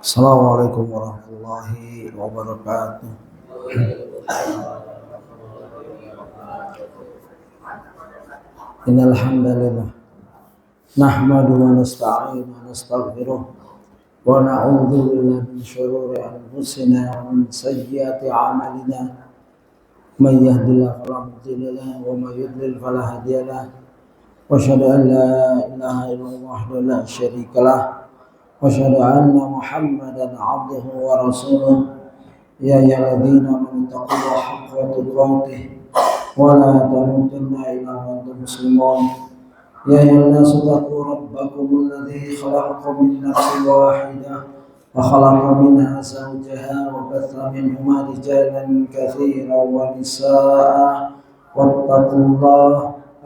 Assalamualaikum warahmatullahi wabarakatuh. Innal hamdalillah nahmaduhu wa nasta'inuhu wa nastaghfiruh wa na'udzu billahi min shururi anfusina wa min sayyiati a'malina. May yahdihillahu fala mudilla lahu wa may yudlil fala hadiya lahu. Wa asyhadu an la ilaha illallah wahdahu la syarika lahu. وأشهد أن محمدا عبده ورسوله يا أيها الذين آمنوا اتقوا الله حق تقاته ولا تموتن إلا وأنتم مسلمون يا أيها الناس اتقوا ربكم الذي خلقكم من نفس واحدة وخلق منها زوجها وبث منهما رجالا كثيرا ونساء واتقوا الله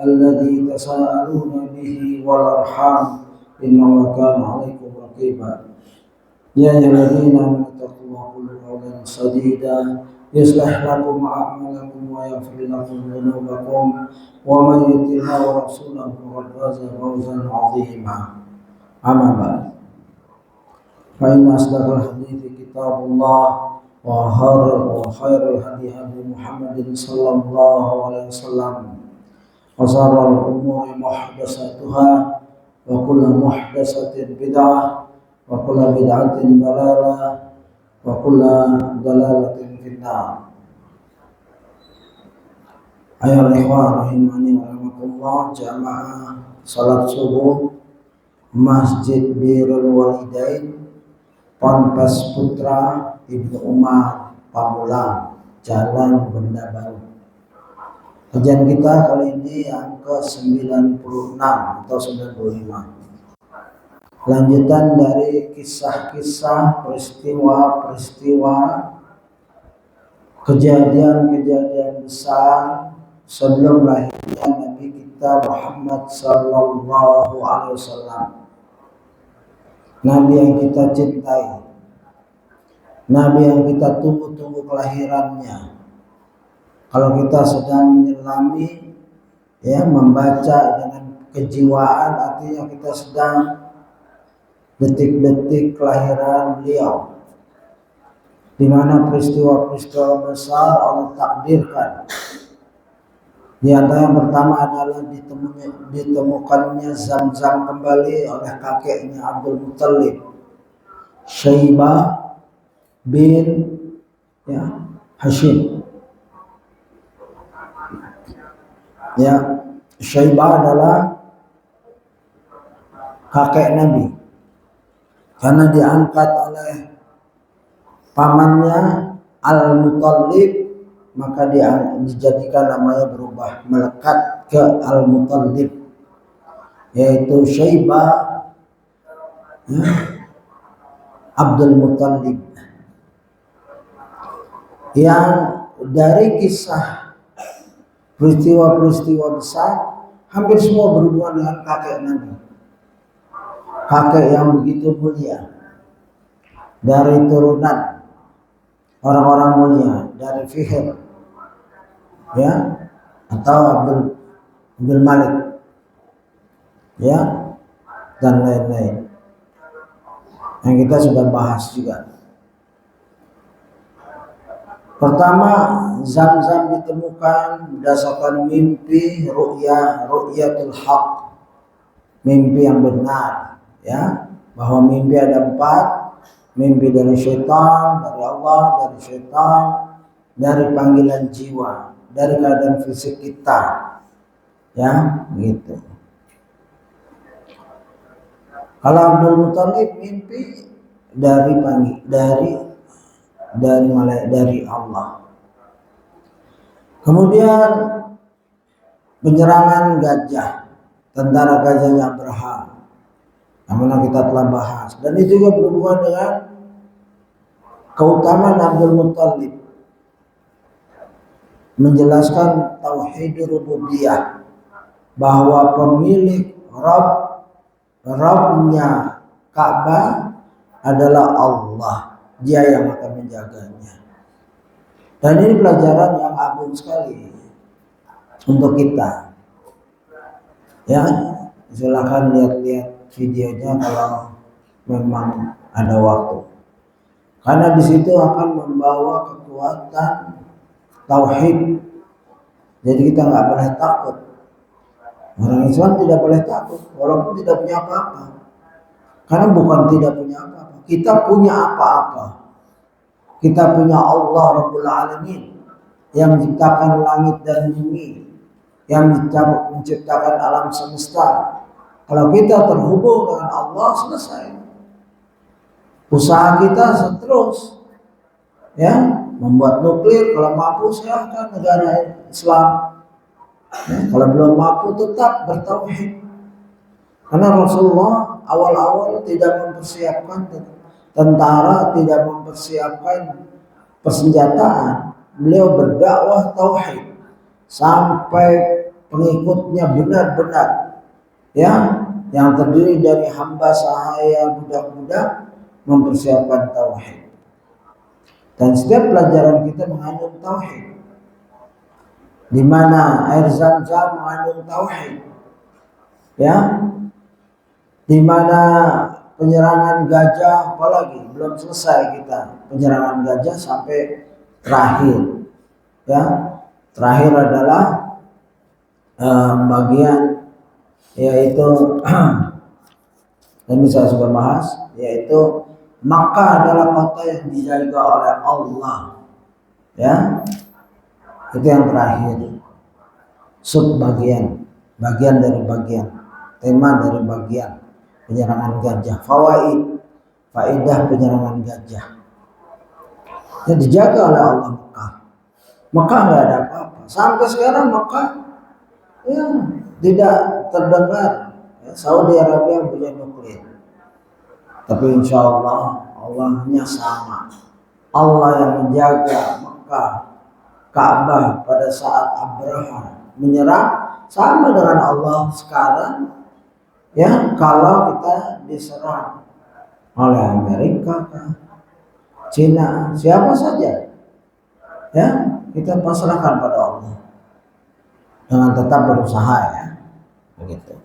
الذي تساءلون به والأرحام إن الله كان عليكم رقيبا يا أيها الذين آمنوا اتقوا الله وقولوا قولا سديدا يصلح لكم أعمالكم ويغفر لكم ذنوبكم ومن يطع الله ورسوله فقد فاز فوزا عظيما أما بعد فإن أصدق الحديث كتاب الله وخير الهدي هدي محمد صلى الله عليه وسلم وشر الأمور محدثاتها وكل محدثة بدعة وكل بدعة ضلالة وكل ضلالة في النار. Ayol ikhwan rahimani wa rahimakumullah, jamaah salat subuh Masjid Birrul Walidain Ponpes Putra Ibnu Umar Pamulang, Jalan Benda Baru. Kajian kita kali ini yang ke-96 atau 95. Lanjutan dari kisah-kisah, peristiwa-peristiwa, kejadian-kejadian besar sebelum lahirnya Nabi kita Muhammad sallallahu alaihi wasallam. Nabi yang kita cintai, Nabi yang kita tunggu-tunggu kelahirannya. Kalau kita sedang menyelami, membaca dengan kejiwaan, artinya kita sedang detik-detik kelahiran beliau, di mana peristiwa-peristiwa besar Allah takdirkan. Di antara yang pertama adalah ditemukannya Zamzam kembali oleh kakeknya Abdul Muttalib, Syaibah bin Hashim. Syaibah adalah kakek Nabi karena diangkat oleh pamannya Al-Muttalib, maka dijadikan namanya berubah melekat ke Al-Muttalib, yaitu Syaibah Abdul Muttalib, yang dari kisah peristiwa-peristiwa besar hampir semua berhubungan dengan kakek Nabi, kakek yang begitu mulia, dari turunan orang-orang mulia, dari Fihr atau Abdul Malik dan lain-lain yang kita sudah bahas juga. Pertama, Zamzam ditemukan berdasarkan mimpi ru'yatul haq, mimpi yang benar, bahwa mimpi ada 4, mimpi dari syaitan, dari Allah, dari syaitan, dari panggilan jiwa, dari keadaan fisik kita, gitu. Kalau Abdul Muttalib mimpi dari Allah. Kemudian penyerangan gajah, tentara gajahnya Abraha, yang mana kita telah bahas, dan itu juga berhubungan dengan keutamaan Abdul Muttalib, menjelaskan tauhid rububiyah, bahwa pemilik Rabbnya Ka'bah adalah Allah, Dia yang akan menjaganya. Dan ini pelajaran yang agung sekali untuk kita. Ya, silakan lihat-lihat videonya kalau memang ada waktu. Karena di situ akan membawa kekuatan tauhid. Jadi kita nggak boleh takut. Orang Islam tidak boleh takut, walaupun tidak punya apa-apa. Karena bukan tidak punya apa-apa, kita punya apa-apa. Kita punya Allah Rabbul Alamin yang menciptakan langit dan bumi, yang menciptakan alam semesta. Kalau kita terhubung dengan Allah, selesai. Usaha kita terus, ya, membuat nuklir. Kalau mampu silahkan negara Islam. Ya, kalau belum mampu tetap bertauhid. Karena Rasulullah awal-awal tidak mempersiapkan tentara, tidak mempersiapkan persenjataan. Beliau berdakwah tauhid sampai pengikutnya benar-benar, ya, yang terdiri dari hamba sahaya, budak-budak, mempersiapkan tauhid. Dan setiap pelajaran kita mengandung tauhid. Di mana air Zam-Zam mengandung tauhid, ya, di mana penyerangan gajah, apalagi belum selesai kita penyerangan gajah sampai terakhir, ya, terakhir adalah bagian yaitu dan saya sudah bahas, yaitu Makkah adalah kota yang dijaga oleh Allah, ya. Itu yang terakhir, bagian dari bagian, tema dari bagian penyerangan gajah, faidah penyerangan gajah. Yang dijaga oleh Allah Mekah nggak ada apa-apa. Sampai sekarang Mekah, ya, tidak terdengar, ya, Saudi Arabia punya nuklir. Tapi insya Allah, Allahnya sama. Allah yang menjaga Mekah, Ka'bah pada saat Abraha menyerang, sama dengan Allah sekarang, ya, kalau kita diserang oleh Amerika, Cina, siapa saja, ya, kita pasrahkan pada Allah dengan tetap berusaha, ya, begitu.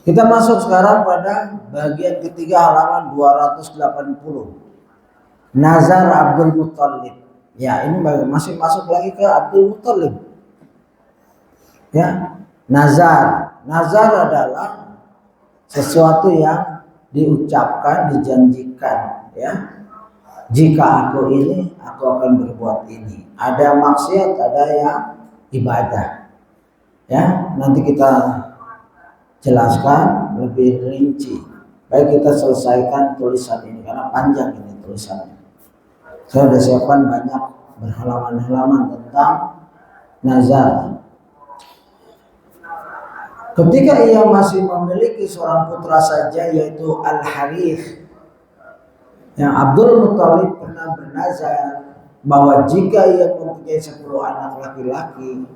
Kita masuk sekarang pada bagian ketiga halaman 280. Nazar Abdul Muttalib. Ya, ini masih masuk lagi ke Abdul Muttalib. Ya, nazar adalah sesuatu yang diucapkan, dijanjikan, ya. Jika aku ini, aku akan berbuat ini. Ada maksiat, ada yang ibadah. Ya, nanti kita jelaskan lebih rinci. Baik, kita selesaikan tulisan ini karena panjang ini tulisannya. Saya sudah siapkan banyak berhalaman-halaman tentang nazar. Ketika ia masih memiliki seorang putra saja, yaitu Al-Harith, yang Abdul Muttalib pernah bernazar bahwa jika ia mempunyai 10 anak laki-laki,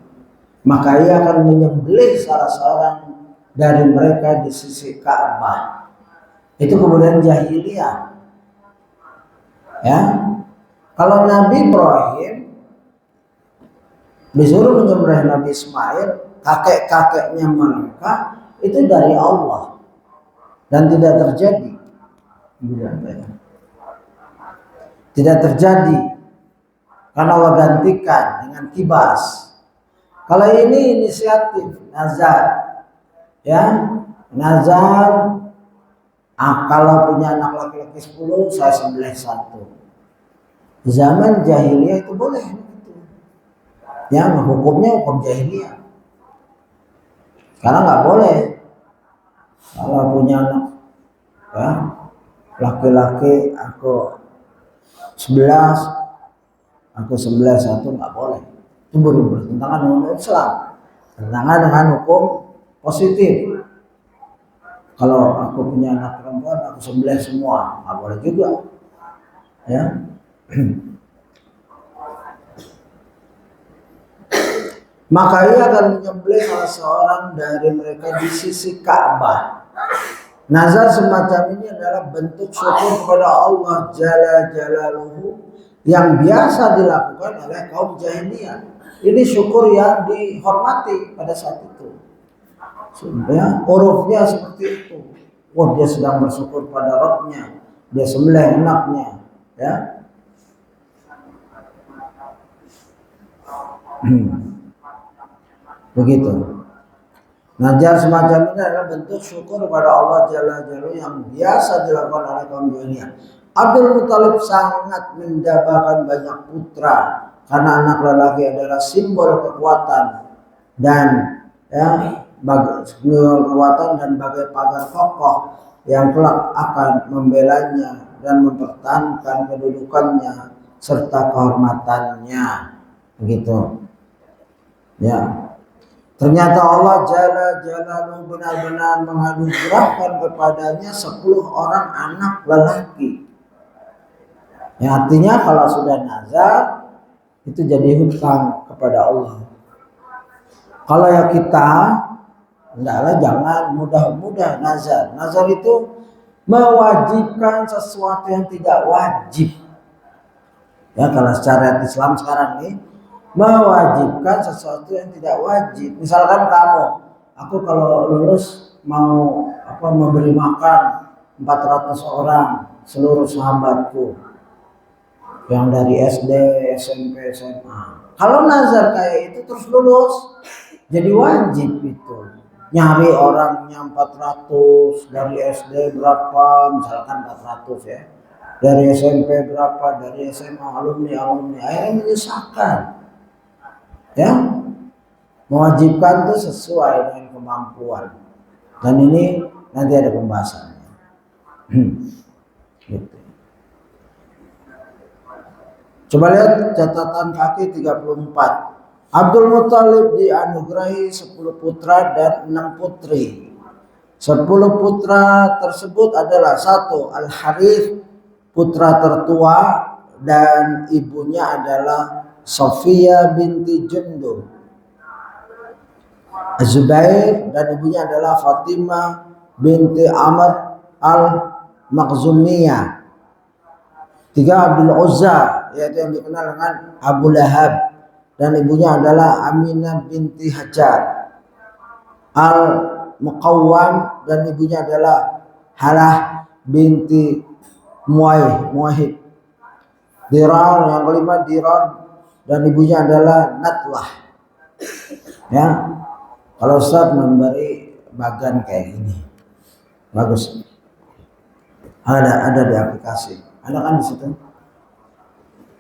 maka ia akan menyembelih salah seorang dari mereka di sisi Ka'bah. Itu kemudian jahiliyah, ya. Kalau Nabi Ibrahim disuruh menyembelih Nabi Ismail, kakek-kakeknya mereka itu dari Allah dan tidak terjadi. Tidak terjadi karena Allah gantikan dengan kibas. Kalau ini inisiatif nazar, ya, nazar. Kalau punya anak laki-laki 10, saya sembelih 1. Zaman jahiliyah itu boleh, ya, hukumnya hukum jahiliyah. Karena nggak boleh kalau punya anak, ya, laki-laki aku 11, aku sembelih 1, nggak boleh. Itu bertentangan dengan Islam, bertentangan dengan hukum positif. Kalau aku punya anak perempuan, aku sembelih semua, nggak boleh juga, ya. Maka ia akan menyembelih salah seorang dari mereka di sisi Ka'bah. Nazar semacam ini adalah bentuk syukur kepada Allah Jalla Jalaluhu yang biasa dilakukan oleh kaum jahiliyah. Ini syukur yang dihormati pada saat itu. Ya, urufnya seperti itu. Wah, dia sedang bersyukur pada Rabbnya, dia sembelih anaknya, ya. Begitu. Najar semacam ini adalah bentuk syukur kepada Allah Jalla Jalaluhu yang biasa dilakukan oleh kaum dunia. Abdul Muthalib sangat mendapatkan banyak putra karena anak lelaki adalah simbol kekuatan dan simbol kekuatan dan bagai pagar kokoh yang kelak akan membelanya dan mempertahankan kedudukannya serta kehormatannya. Begitu. Ya. Ternyata Allah Jalla Jalaluhu benar-benar menganugerahkan kepadanya 10 orang anak lelaki. Yang artinya kalau sudah nazar itu jadi hutang kepada Allah. Kalau ya kita hendaklah jangan mudah-mudah nazar. Nazar itu mewajibkan sesuatu yang tidak wajib. Ya, kalau secara Islam sekarang nih mewajibkan sesuatu yang tidak wajib. Misalkan aku kalau lulus mau memberi makan 400 orang seluruh sahabatku yang dari SD, SMP, SMA. Kalau nazar kayak itu terus lulus, jadi wajib itu. Nyari orangnya 400 dari SD berapa, misalkan 400 ya. Dari SMP berapa, dari SMA alumni, akhirnya menyusahkan. Ya, mewajibkan itu sesuai dengan kemampuan, dan ini nanti ada pembahasannya. Gitu. Coba lihat catatan kaki 34. Abdul Muthalib dianugerahi 10 putra dan 6 putri. 10 putra tersebut adalah 1. Al-Harith, putra tertua dan ibunya adalah Sofia binti Jundub. Zubair dan ibunya adalah Fatimah binti Amr al-Makhzumiyah. 3. Abdul Uzza, yaitu yang dikenal dengan Abu Lahab, dan ibunya adalah Aminah binti Hajar. Al-Muqawwam dan ibunya adalah Halah binti Muwahhib. Dirar, yang kelima Dirar, dan ibunya adalah Natlah. Ya, kalau Ustaz memberi bagan kayak gini, bagus. Ada di aplikasi, ada kan di situ.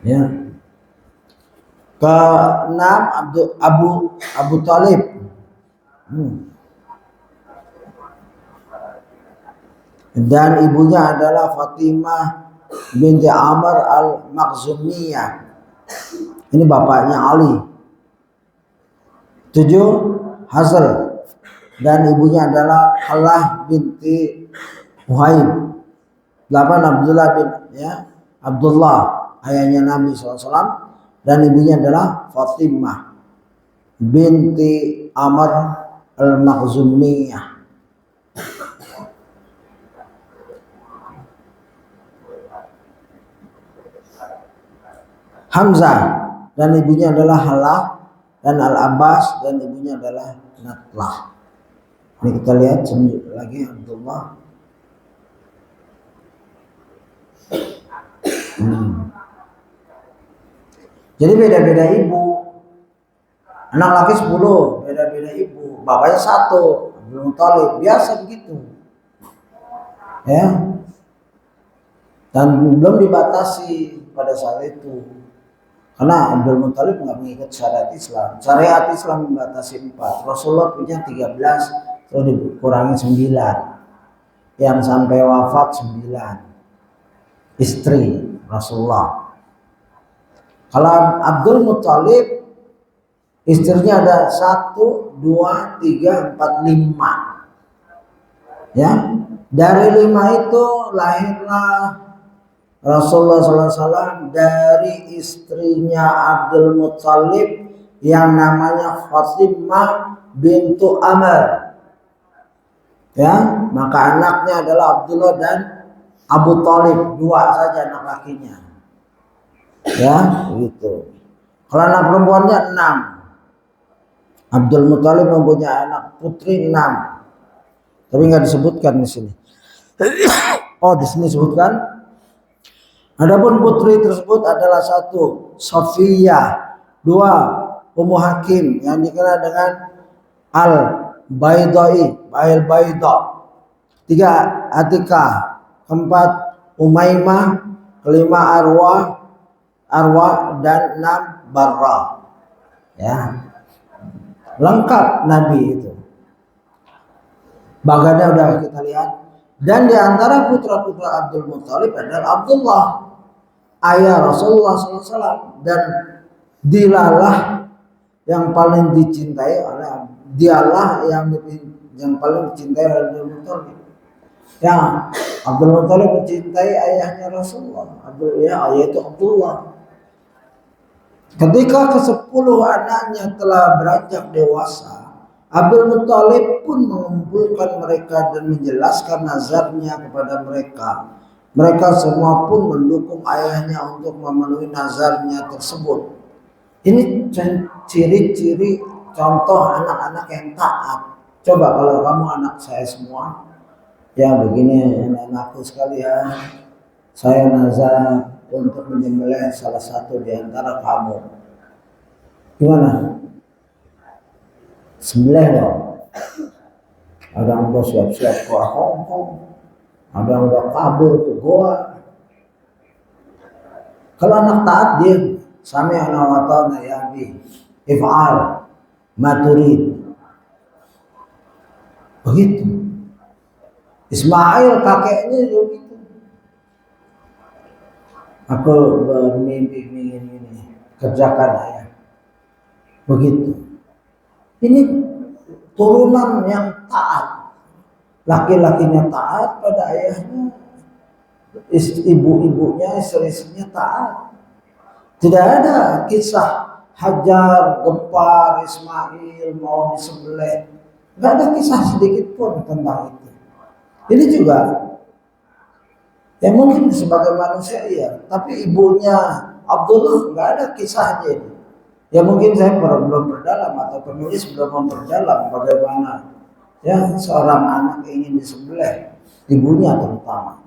Ya. Ke-6 Abu Thalib. Dan ibunya adalah Fatimah binti Amr al-Makhzumiyah. Ini bapaknya Ali. 7. Hazal, dan ibunya adalah Halah binti Muhaib. 8. Abdullah Abdullah, ayahnya Nabi SAW, dan ibunya adalah Fatimah binti Amr al-Makhzumiyah. Hamzah, dan ibunya adalah Halah, dan Al-Abbas, dan ibunya adalah Natlah. Ini kita lihat lagi Abdullah. Jadi beda-beda ibu. Anak laki 10, beda-beda ibu. Bapaknya 1, Abdul Muthalib, biasa begitu. Ya. Dan belum dibatasi pada saat itu. Karena Abdul Muthalib nggak mengikut syariat Islam. Syariat Islam membatasi 4. Rasulullah punya 13, terus dikurangi 9. Yang sampai wafat 9 istri Rasulullah. Kalau Abdul Muthalib istrinya ada 1, 2, 3, 4, 5. Ya, dari 5 itu lahirlah Rasulullah SAW dari istrinya Abdul Muthalib yang namanya Fatimah bintu Amr. Ya, maka anaknya adalah Abdullah dan Abu Thalib, 2 saja anak lakinya. Ya, begitu. Kalau anak perempuannya 6. Abdul Muthalib mempunyai anak putri 6, tapi nggak disebutkan di sini. Oh, di sini disebutkan. Adapun putri tersebut adalah 1 Sofiyah, 2 Ummu Hakim yang dikenal dengan Al-Bayda, 3 Atikah, 4 Umaymah, 5 Arwah dan 6 Barra. Ya, lengkap Nabi itu. Bagadnya udah kita lihat. Dan di antara putra-putra Abdul Muthalib adalah Abdullah, ayah Rasulullah SAW, dan dialah yang paling dicintai oleh paling dicintai oleh Abdul Muthalib. Ya, Abdul Muthalib mencintai ayahnya Rasulullah, yaitu Abdullah. Ketika ke-10 anaknya telah beranjak dewasa, Abdul Muthalib pun mengumpulkan mereka dan menjelaskan nazarnya kepada mereka. Mereka semua pun mendukung ayahnya untuk memenuhi nazarnya tersebut. Ini ciri-ciri contoh anak-anak yang taat. Coba kalau kamu anak saya semua, ya begini anak-anakku sekalian, saya nazar untuk menyembelih salah satu di antara kamu. Gimana? Sembelih loh. Ada yang udah siap-siap ke Hongkong, ada yang udah kabur ke Goa. Kalau anak taat dia sami'na wa ata'na ya abi, if'al ma turid. Begitu. Ismail kakeknya juga gitu. Aku bermimpi ini, kerjakan ayah. Begitu. Ini turunan yang taat. Laki-lakinya taat pada ayahnya, ibu-ibunya, istri-istrinya taat. Tidak ada kisah Hajar, Gempar, Ismail mau disembelih. Tidak ada kisah sedikit pun tentang itu. Ini juga ya mungkin sebagai manusia iya, tapi ibunya Abdullah nggak ada kisahnya. Ya mungkin saya belum berdalam atau penulis belum memperdalam bagaimana ya seorang anak ingin disembelih, ibunya terutama.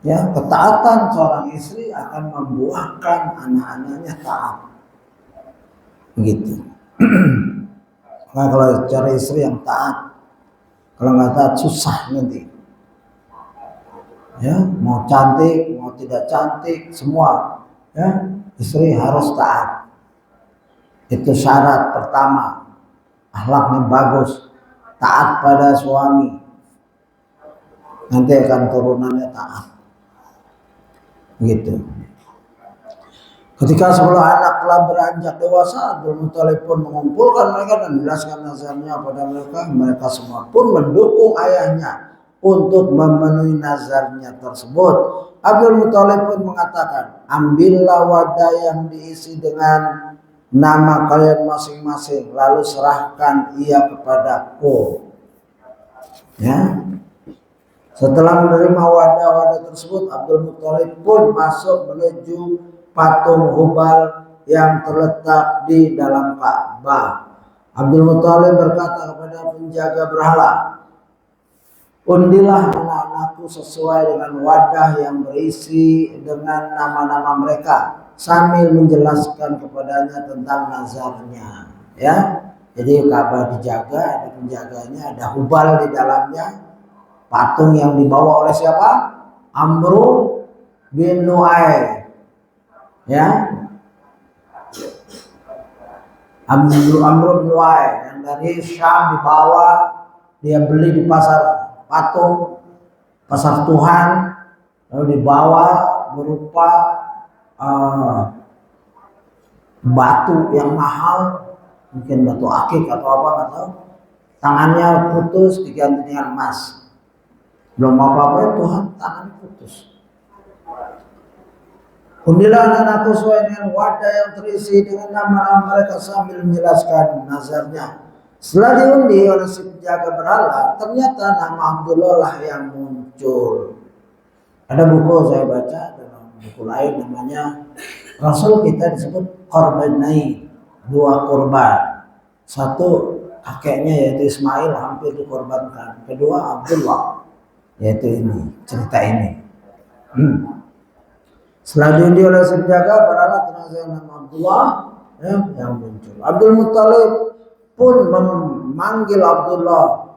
Ya, ketaatan seorang istri akan membuahkan anak-anaknya taat. Begitu. Nah, kalau cari istri yang taat, kalau nggak taat susah nanti. Ya, mau cantik, mau tidak cantik, semua ya istri harus taat. Itu syarat pertama, akhlaknya bagus, taat pada suami, nanti akan turunannya taat. Gitu. Ketika 10 anak telah beranjak dewasa, Abdul Muthalib pun mengumpulkan mereka dan menjelaskan nazarnya pada mereka. Mereka semua pun mendukung ayahnya untuk memenuhi nazarnya tersebut. Abdul Muthalib pun mengatakan, ambillah wadah yang diisi dengan nama kalian masing-masing, lalu serahkan ia kepadaku. Ya. Setelah menerima wadah-wadah tersebut, Abdul Muthalib pun masuk menuju patung Hubal yang terletak di dalam Ka'bah. Abdul Muthalib berkata kepada penjaga berhala, undilah anak-anakku sesuai dengan wadah yang berisi dengan nama-nama mereka, sambil menjelaskan kepadanya tentang nazarnya. Ya, jadi Ka'bah dijaga, ada penjaganya, ada Hubal di dalamnya. Patung yang dibawa oleh siapa? Amru bin Nu'ay. Ya, Amru bin Nu'ay yang dari Syam dibawa, dia beli di pasar patung, pasar Tuhan, lalu dibawa berupa batu yang mahal, mungkin batu akik atau apa nggak tahu. Tangannya putus diganti dengan emas. Belum apa-apa Tuhan tangan putus. Undilah anak-anakku sesuai dengan wadah yang terisi dengan nama-nama mereka sambil menjelaskan nazarnya. Setelah diundi oleh si penjaga berhala, ternyata nama Abdullah lah yang muncul. Ada buku saya baca, dalam buku lain namanya Rasul kita disebut Qorbanain, 2 korban. Satu, kakeknya yaitu Ismail hampir dikorbankan. Kedua, Abdullah, yaitu ini cerita ini. Setelah diundi oleh si penjaga, beralah jenazah yang nama Abdullah yang muncul. Abdul Muttalib pun memanggil Abdullah,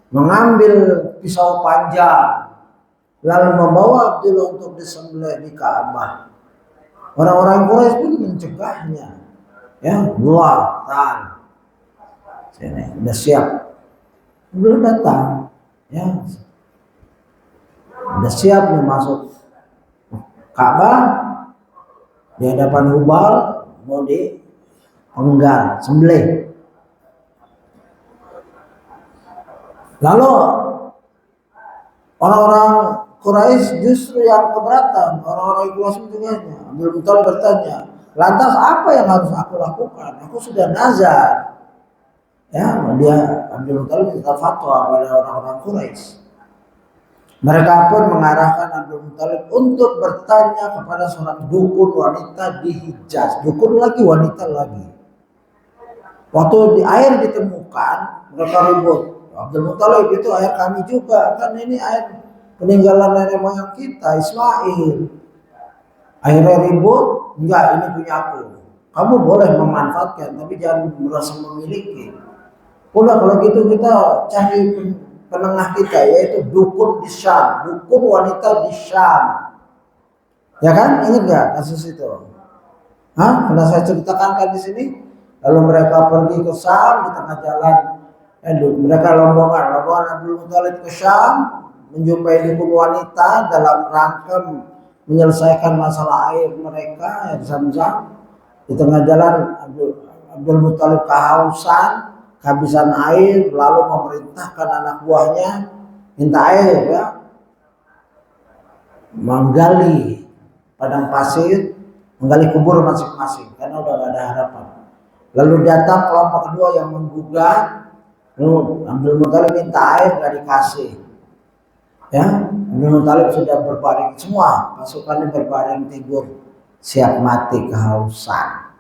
mengambil pisau panjang, lalu membawa Abdullah untuk disembelih di Ka'bah. Orang-orang Quraisy pun mencegahnya. Allah tahan. Sini, udah siap. Belum datang. Udah siap nih masuk Ka'bah di hadapan Hubal, mau dipenggal, sembelih. Lalu orang-orang Quraisy justru yang keberatan, orang-orang Quraisy mencegahnya. Abdul Muttalib bertanya, lantas apa yang harus aku lakukan? Aku sudah nazar. Dia Abdul Muttalib minta fatwa pada orang-orang Quraisy. Mereka pun mengarahkan Abdul Muttalib untuk bertanya kepada seorang dukun wanita di Hijaz. Dukun lagi, wanita lagi. Waktu di air ditemukan, mereka ribut. Abdul Muttalib, itu air kami juga, kan ini air peninggalan nenek moyang kita, Ismail. Akhirnya ribut, enggak, ini punya aku. Kamu boleh memanfaatkan, tapi jangan merasa memiliki. Udah kalau gitu kita cari penengah kita, yaitu dukun di Syam, dukun wanita di Syam. Ya kan? Ingat gak kasus itu? Pernah saya ceritakan kan di sini? Lalu mereka pergi ke Syam di tengah jalan. Mereka rombongan Abdul Muttalib ke Syam, menjumpai dukun wanita dalam rangka menyelesaikan masalah air mereka, air Zam-Zam. Di tengah jalan Abdul Muttalib kehausan, kehabisan air, lalu memerintahkan anak buahnya minta air, menggali padang pasir, menggali kubur masing-masing karena udah gak ada harapan. Lalu datang kelompok kedua yang menggugat, Abdul Muttalib minta air, gak dikasih. Abdul Muttalib sudah berbaring, semua pasukannya berbaring tidur, siap mati kehausan.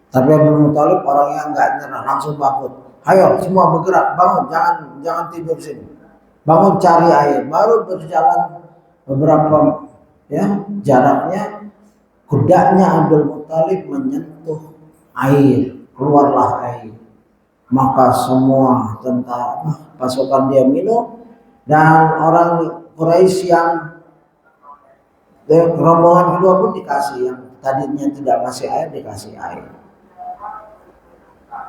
Tapi Abdul Muttalib orang yang nggak nyerah, langsung bangun. Ayo semua bergerak, bangun, jangan tidur sini. Bangun cari air. Baru berjalan beberapa jaraknya, kudanya Abdul Muttalib menyentuh air, keluarlah air. Maka semua tentara pasukan dia minum, dan orang Quraisy yang rombongan kedua pun dikasih, yang tadinya tidak kasih air dikasih air.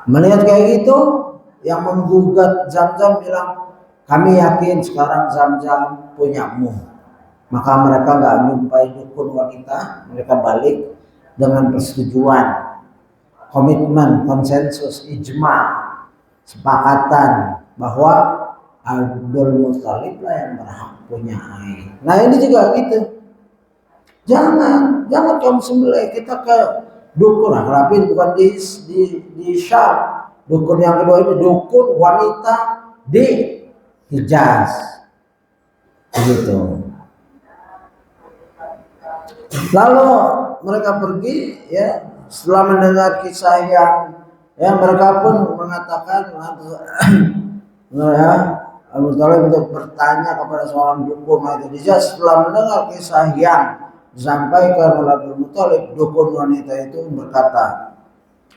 Melihat kayak gitu, yang menggugat Zam-Zam bilang, kami yakin sekarang Zam-Zam punyamu. Maka mereka nggak jumpai dukun wanita, mereka balik dengan persetujuan, komitmen, konsensus, ijma, sepakatan bahwa Abdul Muttalib lah yang berhak punya air. Nah ini juga gitu. Jangan kamu sembelih, kita ke dukun, tapi bukan di Syam. Dukun yang kedua ini dukun wanita di Hijaz. Begitu. Lalu mereka pergi, setelah mendengar kisah yang mereka pun mengatakan, Abu Thalib untuk bertanya kepada seorang dukun di Hijaz. Setelah mendengar kisah yang disampaikan oleh Abdul Muttalib, dukun wanita itu berkata,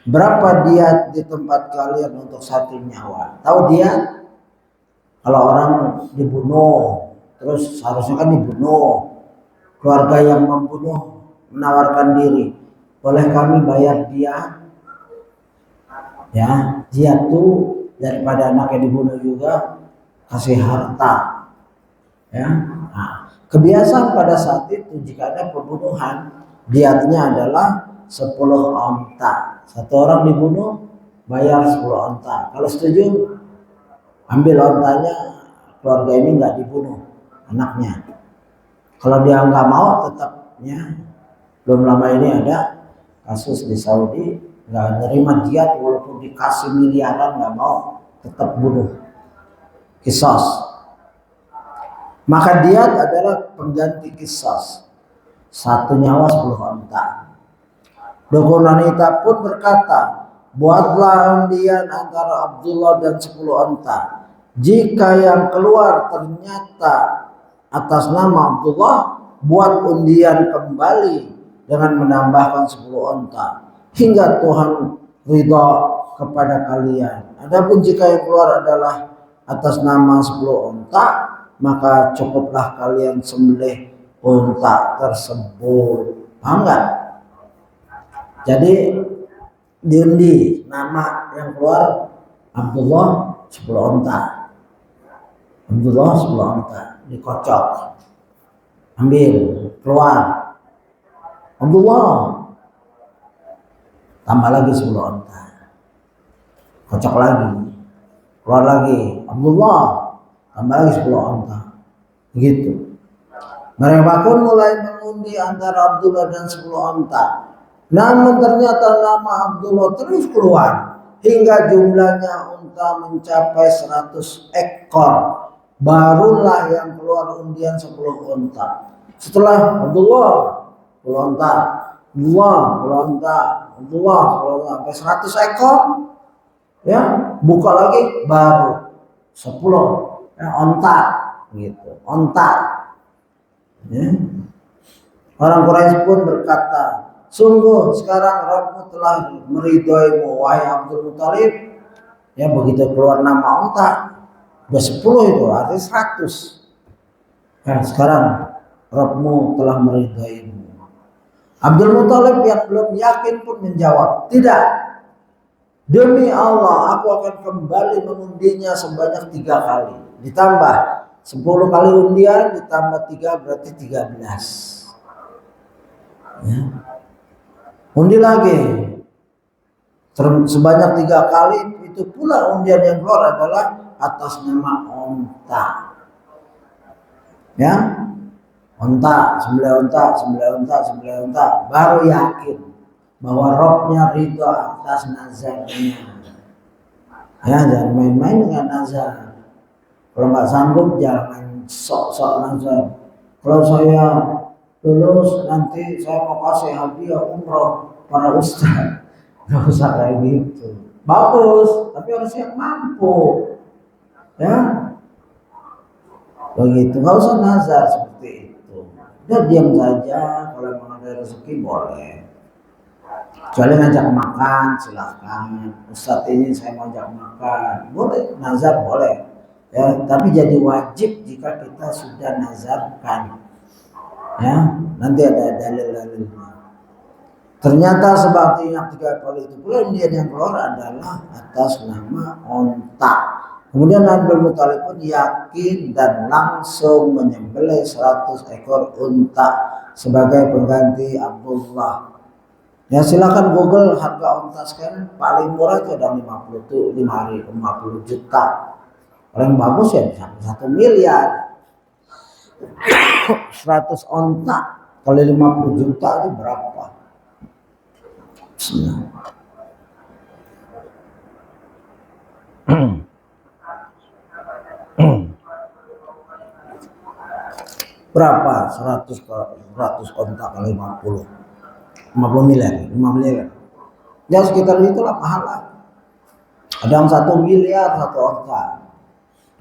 berapa diat di tempat kalian untuk satu nyawa? Tahu diat? Kalau orang dibunuh, terus seharusnya kan dibunuh, keluarga yang membunuh menawarkan diri, boleh kami bayar diat? Diat itu daripada anak yang dibunuh juga kasih harta. Kebiasaan pada saat itu jika ada pembunuhan, diatnya adalah 10 onta. Satu orang dibunuh bayar 10 onta. Kalau setuju, ambil ontanya, keluarga ini nggak dibunuh anaknya. Kalau dia nggak mau, tetapnya belum lama ini ada kasus di Saudi, nggak nerima diat walaupun dikasih miliaran, nggak mau, tetap bunuh. Qisas. Maka diat adalah pengganti qisas. Satu nyawa 10 onta. Dukun wanita pun berkata, buatlah undian antara Abdullah dan 10 onta. Jika yang keluar ternyata atas nama Abdullah, buat undian kembali dengan menambahkan 10 onta hingga Tuhan ridha kepada kalian. Adapun jika yang keluar adalah atas nama 10 onta, maka cukuplah kalian sembelih unta tersebut. Paham nggak? Jadi diundi nama yang keluar Abdullah 10 onta. Abdullah 10 onta dikocok. Ambil, keluar. Abdullah tambah lagi 10 onta. Kocok lagi. Keluar lagi. Abdullah tambah lagi 10 onta. Begitu. Mereka pun mulai mengundi antara Abdullah dan 10 onta. Namun ternyata nama Abdullah terus keluar hingga jumlahnya unta mencapai 100 ekor. Barulah yang keluar undian 10 unta. Setelah Abdullah 10 unta, Abdullah 10 unta, Abdullah 10 unta sampai 100 ekor. Ya, buka lagi baru 10 unta gitu. Unta. Ya. Orang Quraisy pun berkata, sungguh sekarang Rabbmu telah meridhoimu wahai Abdul Muthalib. Ya, begitu keluar nama unta udah 10 itu artinya 100. Nah, sekarang Rabbmu telah meridhoimu. Abdul Muthalib yang belum yakin pun menjawab, tidak, demi Allah aku akan kembali mengundinya sebanyak 3 kali. Ditambah 10 kali undian ditambah 3 berarti 13. Ya. Undi lagi sebanyak 3 kali. Itu pula undian yang keluar adalah atas nama onta. Ya, onta, sembelih onta, sembelih onta, sembelih onta, baru yakin bahwa Robnya ridho atas nazarnya. Ya, jangan main-main dengan nazar. Kalau nggak sanggup jangan sok-sok nazar. Kalau saya lulus nanti saya mau kasih hadiah umroh para ustaz. Nggak usah kayak gitu. Bagus, tapi harus yang mampu. Ya, begitu. Nggak usah nazar seperti itu. Udah diam saja. Kalau memang ada rezeki boleh. Kecuali ngajak makan silahkan. Ustaz ini saya mau ajak makan, boleh. Nazar boleh. Ya, tapi jadi wajib jika kita sudah nazarkan. Ya, nanti ada dalil-dalilnya. Ternyata sepertinya 3 kali itu pula undian yang keluar adalah atas nama onta. Kemudian Abdul Muthalib pun yakin dan langsung menyembelih 100 ekor unta sebagai pengganti Abdullah. Ya, silakan Google harga unta sekarang paling murah itu ada 50 juta. Paling bagus ya bisa 1 miliar. 100 onta kali 50 juta itu berapa? Berapa? 100 onta kali 50 miliar, 5 miliar. Ya sekitar itulah pahala. Ada yang 1 miliar 1 onta.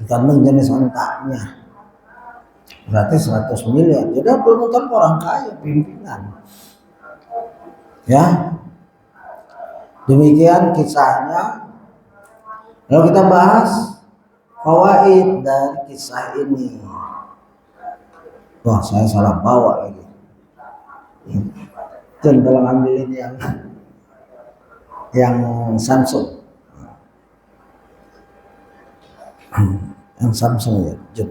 Tergantung jenis ontanya. Berarti 100 miliar. Jadi Abdul Muthalib orang kaya, pimpinan. Ya. Demikian kisahnya. Lalu kita bahas fawaid dari kisah ini. Wah, saya salah bawa lagi. Jun, tolong ambil ini yang Samsung. Yang Samsung ya, Jun.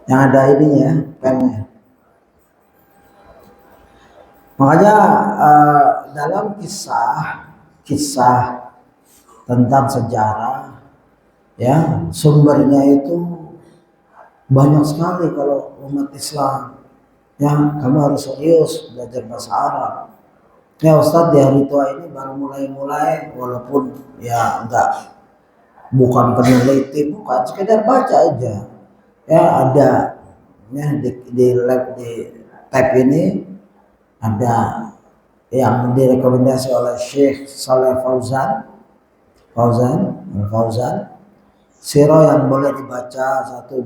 Yang ada ininya, pennya. Makanya dalam kisah tentang sejarah, ya sumbernya itu banyak sekali. Kalau umat Islam, ya kamu harus serius belajar bahasa Arab. Ya Ustadz di hari tua ini baru mulai walaupun ya bukan peneliti, bukan sekedar baca aja. Ya ada ya di tab ini ada yang direkomendasi oleh Syekh Saleh Fauzan, sirah yang boleh dibaca satu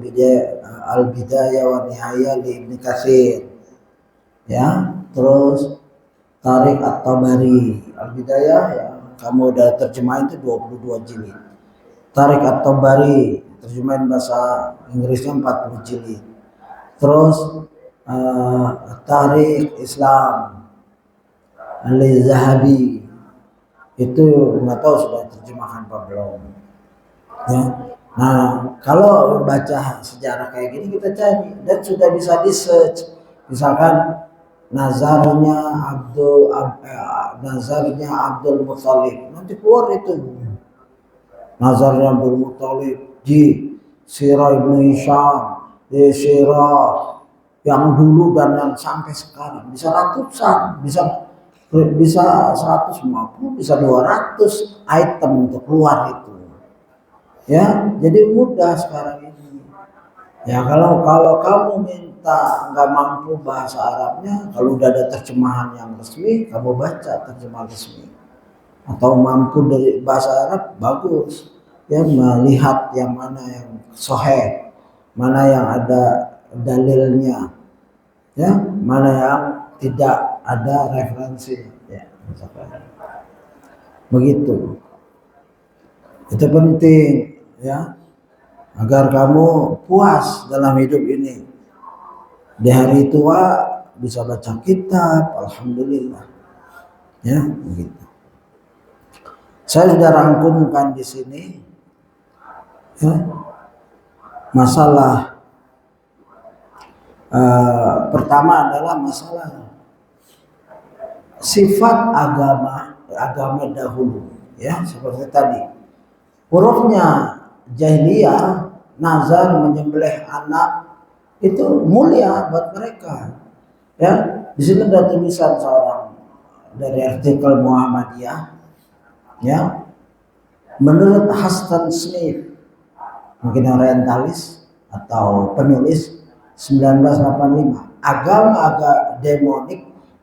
Al-Bidayah wa Nihayah li Ibnu Katsir, ya. Terus Tariq At-Tabari, Al-Bidayah ya, kamu udah terjemahin itu 22 jilid. Tariq At-Tabari terjemahan bahasa Inggrisnya 40 jilid. Terus Tariq Islam Al-Zahabi itu nggak tahu sudah terjemahkan apa belum, ya. Nah, kalau baca sejarah kayak gini kita cari dan sudah bisa di search, misalkan nazarnya Abdul Muthalib, nanti keluar itu nazarnya Abdul Muthalib di Sirah Ibnu Hisham, di Sirah yang dulu dan yang sampai sekarang, bisa ratusan, bisa 150, bisa 200 item untuk keluar itu, ya. Jadi mudah sekarang ini, ya. Kalau kamu minta nggak mampu bahasa Arabnya, kalau udah ada terjemahan yang resmi kamu baca terjemahan resmi, atau mampu dari bahasa Arab bagus, ya, melihat yang mana yang sahih, mana yang ada dalilnya, ya, mana yang tidak ada referensi, ya, begitu. Itu penting, ya, agar kamu puas dalam hidup ini. Di hari tua bisa baca kitab, alhamdulillah, ya, begitu. Saya sudah rangkumkan di sini, ya, masalah pertama adalah masalah sifat agama dahulu, ya, seperti tadi. Hurufnya jahiliyah, nazar menyembelih anak itu mulia buat mereka, ya. Di sini ada tulisan seorang dari artikel Muhammadiyah, ya. Menurut Hassan Smith, mungkin orientalis atau penulis, 1985, agama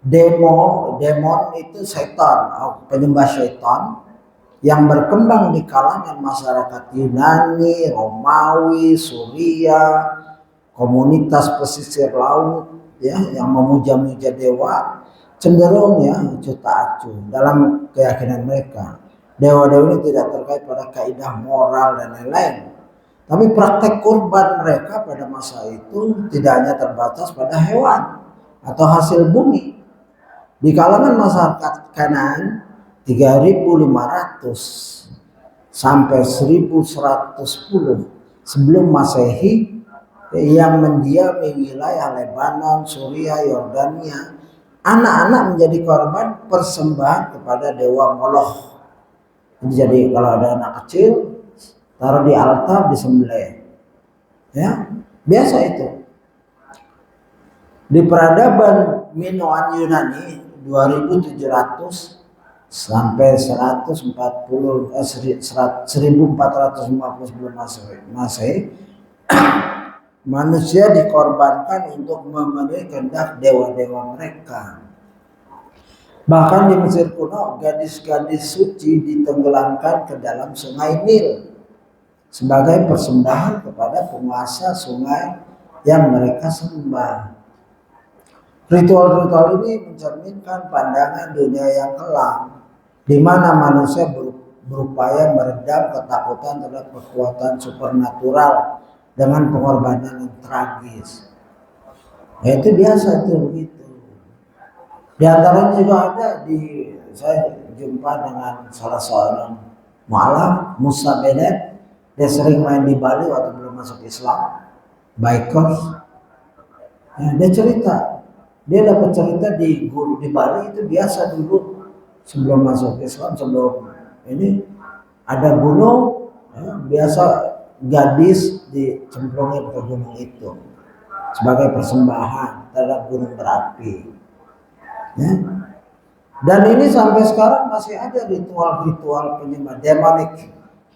demon itu setan, penyembah setan yang berkembang di kalangan masyarakat Yunani, Romawi, Suria, komunitas pesisir laut, ya, yang memuja-muja dewa, cenderung, ya, juta acuh dalam keyakinan mereka. Dewa-dewa ini tidak terkait pada kaidah moral dan lain-lain. Tapi praktek kurban mereka pada masa itu tidak hanya terbatas pada hewan atau hasil bumi. Di kalangan masyarakat Kanaan 3.500 sampai 1.110 sebelum Masehi, yang mendiami wilayah Lebanon, Suria, Yordania, anak-anak menjadi korban persembahan kepada dewa Moloch. Jadi kalau ada anak kecil, taruh di altar, disembelih, ya, biasa itu. Di peradaban Minoan Yunani 2700 sampai 1450 sebelum Masehi, manusia dikorbankan untuk memenuhi kehendak dewa-dewa mereka. Bahkan di Mesir kuno, gadis-gadis suci ditenggelamkan ke dalam sungai Nil sebagai persembahan kepada penguasa sungai yang mereka sembah. Ritual-ritual ini mencerminkan pandangan dunia yang kelam, di mana manusia berupaya meredam ketakutan terhadap kekuatan supernatural dengan pengorbanan yang tragis. Ya, itu biasa itu begitu. Di antaranya juga ada saya jumpa dengan salah seorang mu'alaf, Musa Benet. Dia sering main di Bali waktu belum masuk Islam, bikers. Ya, dia cerita, dia dapat cerita di Bali itu biasa dulu sebelum masuk Islam, sebelum ini ada gunung, ya, biasa gadis dicemplungin ke gunung itu sebagai persembahan terhadap gunung berapi, ya. Dan ini sampai sekarang masih ada ritual-ritual penyembah demonik,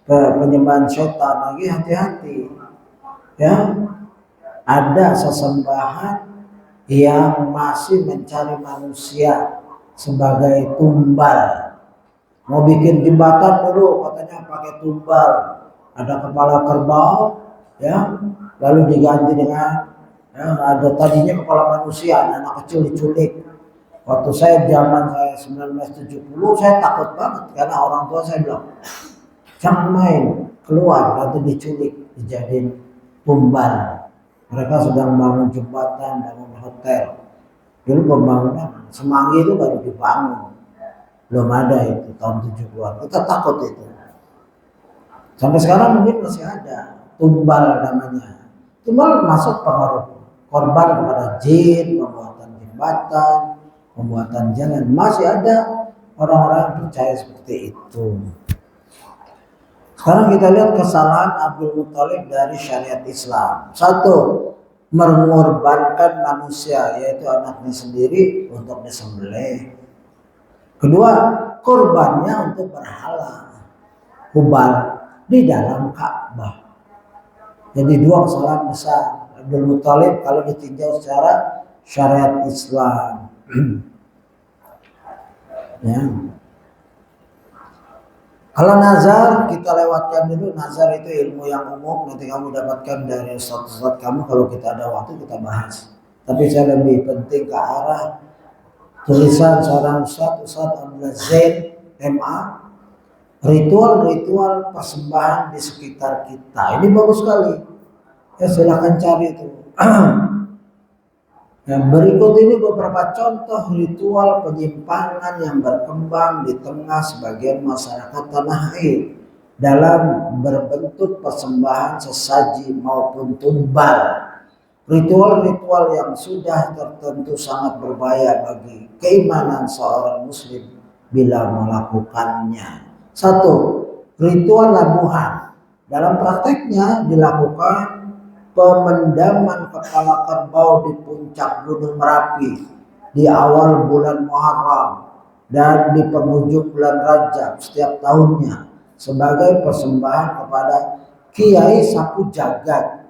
penyembahan setan. Lagi hati-hati, ya. Ada sesembahan yang masih mencari manusia sebagai tumbal. Mau bikin jembatan dulu katanya pakai tumbal, ada kepala kerbau, ya, lalu diganti dengan, ya, ada tadinya kepala manusia, anak kecil diculik. Waktu zaman saya 1970 saya takut banget karena orang tua saya bilang jangan main keluar, nanti diculik dijadiin tumbal. Mereka sedang bangun jembatan, bangun hotel. Dulu pembangunan Semanggi itu baru dibangun, belum ada itu tahun 70-an. Kita takut itu. Sampai sekarang mungkin masih ada tumbal namanya. Tumbal masuk pengaruh korban kepada jin, pembuatan jembatan, pembuatan jalan. Masih ada orang-orang yang percaya seperti itu. Sekarang kita lihat kesalahan Abdul Muthalib dari syariat Islam. Satu, mengorbankan manusia, yaitu anaknya sendiri untuk disembelih. Kedua, korbannya untuk berhala Hubal di dalam Ka'bah. Jadi dua kesalahan besar Abdul Muthalib kalau ditinjau secara syariat Islam. Ya. Kalau nazar kita lewatkan dulu. Nazar itu ilmu yang umum, nanti kamu dapatkan dari ustaz-ustaz kamu. Kalau kita ada waktu kita bahas. Tapi saya lebih penting ke arah tulisan seorang Ustaz Abdullah Zain MA, ritual-ritual persembahan di sekitar kita. Ini bagus sekali. Ya silahkan cari itu. Yang berikut ini beberapa contoh ritual penyimpangan yang berkembang di tengah sebagian masyarakat tanah air dalam berbentuk persembahan sesaji maupun tumbal. Ritual-ritual yang sudah tertentu sangat berbahaya bagi keimanan seorang muslim bila melakukannya. Satu, ritual labuhan. Dalam prakteknya dilakukan pemendaman kepala kerbau di puncak Gunung Merapi di awal bulan Muharram dan di penghujung bulan Rajab setiap tahunnya sebagai persembahan kepada Kiai Sapu Jagat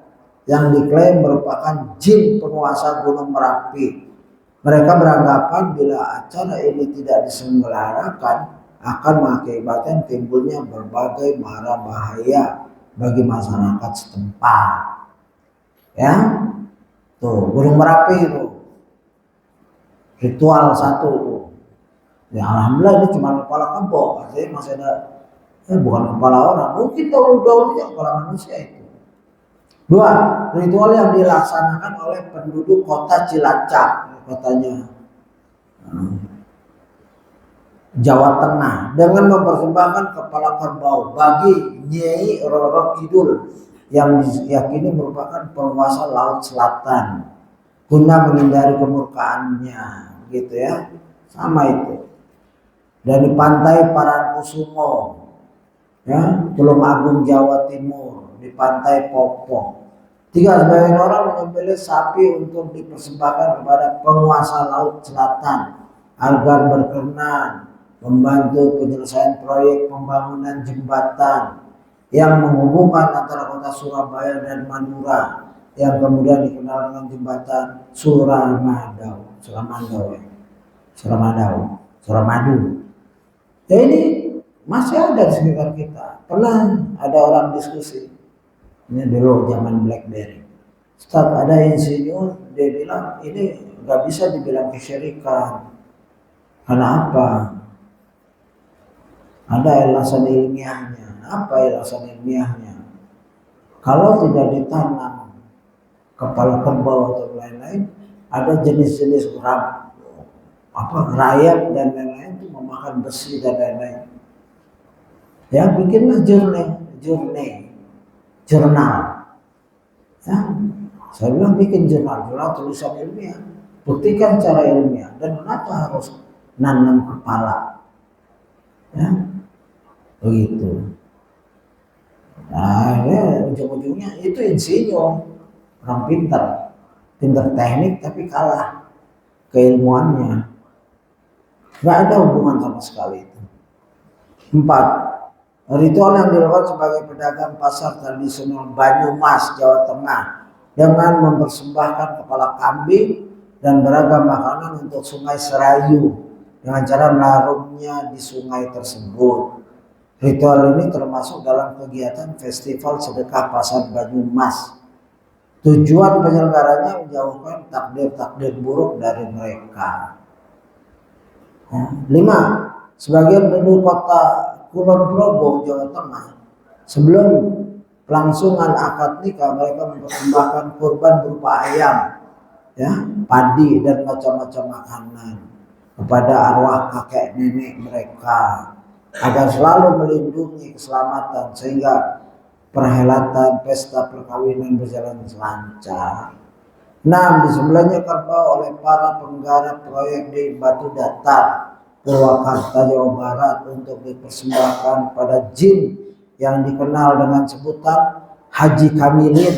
yang diklaim merupakan jin penguasa Gunung Merapi. Mereka beranggapan bila acara ini tidak diselenggarakan akan mengakibatkan timbulnya berbagai mara bahaya bagi masyarakat setempat. Ya, tuh Gunung Merapi itu ritual satu tuh. Ya alhamdulillah ini cuma kepala kerbau, artinya masih ada, bukan kepala orang. Mungkin dahulu-dahulunya kepala manusia itu. Dua, ritual yang dilaksanakan oleh penduduk kota Cilacap, kotanya Jawa Tengah, dengan mempersembahkan kepala kerbau bagi Nyai Roro Kidul yang diyakini merupakan penguasa Laut Selatan guna menghindari kemurkaannya, gitu ya. Sama itu. Dan di pantai Parangkusumo, ya, Tulungagung Jawa Timur, di pantai Popo. Tiga, sebagian orang menyembelih sapi untuk dipersembahkan kepada penguasa Laut Selatan agar berkenan membantu penyelesaian proyek pembangunan jembatan yang menghubungkan antara kota Surabaya dan Madura yang kemudian dikenal dengan jembatan Suramadu. Ya ini masih ada di sekitar kita. Pernah ada orang diskusi, ini dulu zaman BlackBerry. Ustaz, ada insinyur, dia bilang ini nggak bisa dibilang kesyirikan. Karena apa? Ada alasan ilmiahnya. Apa alasan ilmiahnya? Kalau tidak ditanam kepala kerbau atau lain-lain, ada jenis-jenis rayap dan lain-lain itu memakan besi dan lain-lain. Ya bikinlah jurnal. Ya, saya bilang bikin jurnal tulisan ilmiah, buktikan cara ilmiah. Dan kenapa harus nanam kepala? Ya, begitu. Nah, ya, ujung-ujungnya itu insinyur, orang pintar teknik tapi kalah keilmuannya. Nggak ada hubungan sama sekali itu. 4. Ritual yang dilakukan sebagai pedagang pasar tradisional Banyumas, Jawa Tengah dengan mempersembahkan kepala kambing dan beragam makanan untuk Sungai Serayu dengan cara melarungnya di sungai tersebut. Ritual ini termasuk dalam kegiatan festival sedekah pasar Banyumas. Tujuan penyelenggaranya menjauhkan takdir-takdir buruk dari mereka. 5. Sebagian penduduk kota Kulon Progo, Jawa Tengah, sebelum pelangsungan akad nikah mereka mempersembahkan kurban berupa ayam, padi dan macam-macam makanan kepada arwah kakek nenek mereka agar selalu melindungi keselamatan sehingga perhelatan pesta perkawinan berjalan lancar. 6. Disembelihnya kerbau oleh para penggarap proyek di Batu Datar, Purwakarta, Jawa Barat untuk dipersembahkan pada jin yang dikenal dengan sebutan Haji Kamilin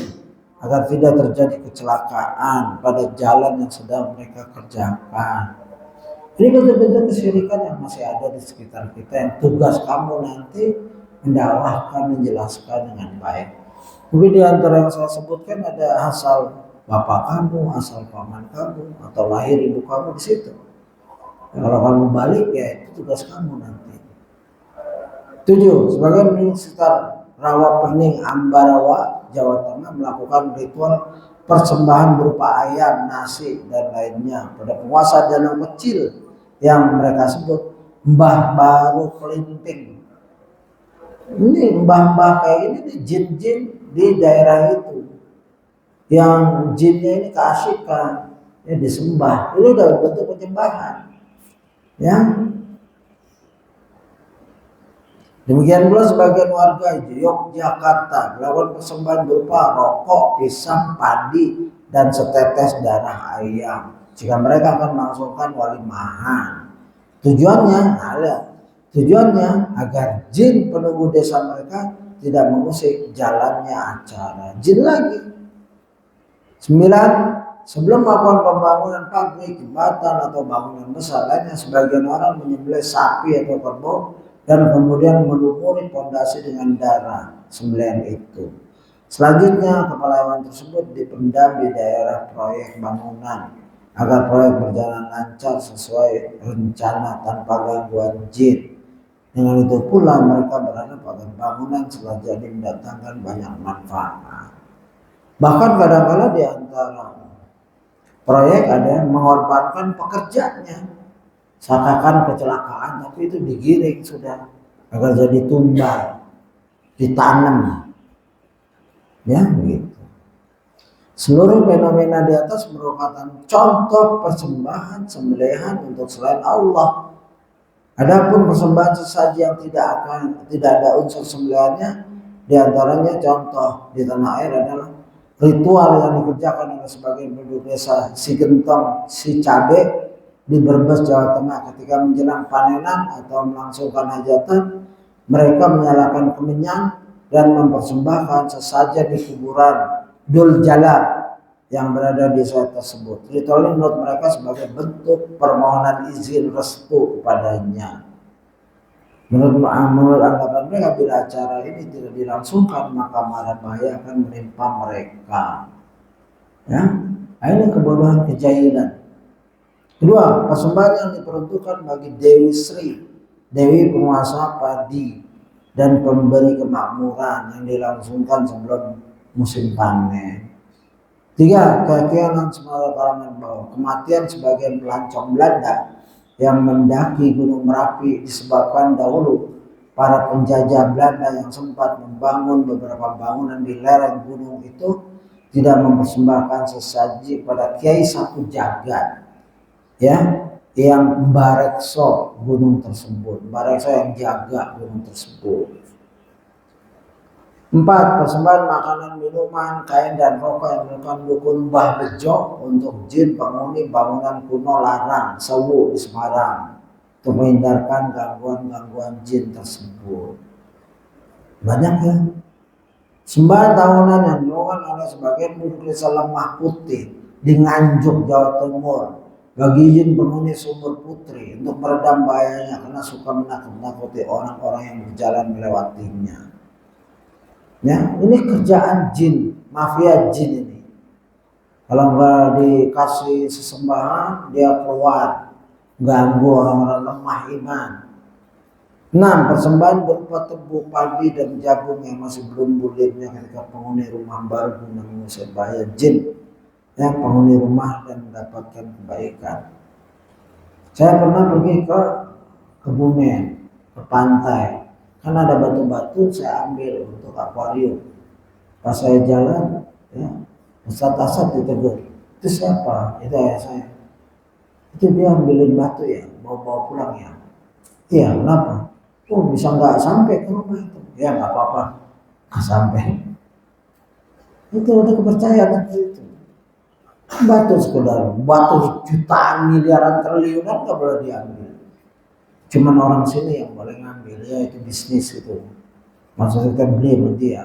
agar tidak terjadi kecelakaan pada jalan yang sedang mereka kerjakan. Ini bentuk-bentuk kesyirikan yang masih ada di sekitar kita, yang tugas kamu nanti mendakwahkan, menjelaskan dengan baik. Mungkin di antara yang saya sebutkan ada asal bapak kamu, asal paman kamu, atau lahir ibu kamu di situ. Kalau kamu balik, ya itu tugas kamu nanti. 7. Sebagian penduduk sekitar Rawa Pening, Ambarawa, Jawa Tengah melakukan ritual persembahan berupa ayam, nasi, dan lainnya pada penguasa danau kecil yang mereka sebut Mbah Baru Pelinting. Ini mbah-mbah kayak ini nih, jin-jin di daerah itu, yang jinnya ini keasikan, disembah. Ini udah bentuk penyembahan. Demikian pula sebagian warga Yogyakarta melakukan persembahan berupa rokok, pisang, padi, dan setetes darah ayam jika mereka akan melangsungkan walimahan. Tujuannya agar jin penunggu desa mereka tidak mengusik jalannya acara. Jin lagi. 9. Sebelum melakukan pembangunan pabrik, jembatan, atau bangunan besar lainnya, sebagian orang menyembelih sapi atau kerbau dan kemudian melumuri pondasi dengan darah sembelihan itu. Selanjutnya, kepala hewan tersebut dipendam di daerah proyek bangunan agar proyek berjalan lancar sesuai rencana tanpa gangguan jin. Dengan itu pula mereka berharap agar bangunan setelah jadi mendatangkan banyak manfaat. Bahkan kadang-kadang di antara proyek ada yang mengorbankan pekerjanya, seakan kecelakaan, tapi itu digiring sudah agar jadi tumbal, ditanam, begitu. Seluruh fenomena di atas merupakan contoh persembahan sembelihan untuk selain Allah. Adapun persembahan sesaji yang tidak ada unsur sembelihannya, di antaranya contoh di tanah air adalah ritual yang dikerjakan oleh sebagian penduduk desa Sigentong, Sicabe di Brebes, Jawa Tengah ketika menjelang panenan atau melangsungkan hajatan. Mereka menyalakan kemenyan dan mempersembahkan sesajen di kuburan Dul Jalal yang berada di desa tersebut. Ritual ini menurut mereka sebagai bentuk permohonan izin restu kepadanya. Menurut anggapan mereka, bila acara ini tidak dilangsungkan maka mara bahaya akan menimpa mereka. Ini kebodohan, kejahilan. Kedua, persembahan yang diperuntukkan bagi Dewi Sri, Dewi penguasa padi dan pemberi kemakmuran, yang dilangsungkan sebelum musim panen. 3. Keyakinan semua kalangan bahwa kematian sebagian pelancong Belanda yang mendaki Gunung Merapi disebabkan dahulu para penjajah Belanda yang sempat membangun beberapa bangunan di lereng gunung itu tidak mempersembahkan sesaji pada Kiai Satu Jagat, yang membarekso gunung tersebut, membarekso yang jaga gunung tersebut. 4. Persembahan makanan, minuman, kain, dan rokok yang dilakukan dukun Mbah Bejo untuk jin penghuni bangunan kuno Larang, Sewu di Semarang untuk menghindarkan gangguan-gangguan jin tersebut. Banyak ya. Sembahan tahunan yang dilakukan oleh sebagian penduduk desa Lemah Putih di Nganjuk, Jawa Timur bagi jin penghuni Sumur Putri untuk meredam bahayanya karena suka menakut-nakuti orang-orang yang berjalan melewatinya. Ini kerjaan jin, mafia jin ini. Kalau nggak dikasih sesembahan, dia keluar ganggu orang-orang lemah iman. 6. Persembahan berupa tebu, padi, dan jagung yang masih belum bulirnya ketika penghuni rumah baru guna mengusir bahaya jin yang penghuni rumah dan mendapatkan kebaikan. Saya pernah pergi ke Kebumen, ke pantai, kan ada batu-batu, saya ambil untuk akuarium. Pas saya jalan, ya, Ustaz Asad ditegur, itu siapa? Itu ayah saya. Itu dia ambilin batu ya, bawa-bawa pulang ya. Iya, kenapa? Oh, bisa nggak sampai ke rumah itu? Ya nggak apa-apa, nggak sampai. Itu udah kepercayaan itu. Batu sekedar, batu jutaan, miliaran, triliunan nggak boleh diambil. Cuman orang sini yang boleh ngambil, ya itu bisnis itu. Maksudnya kita beli sama dia.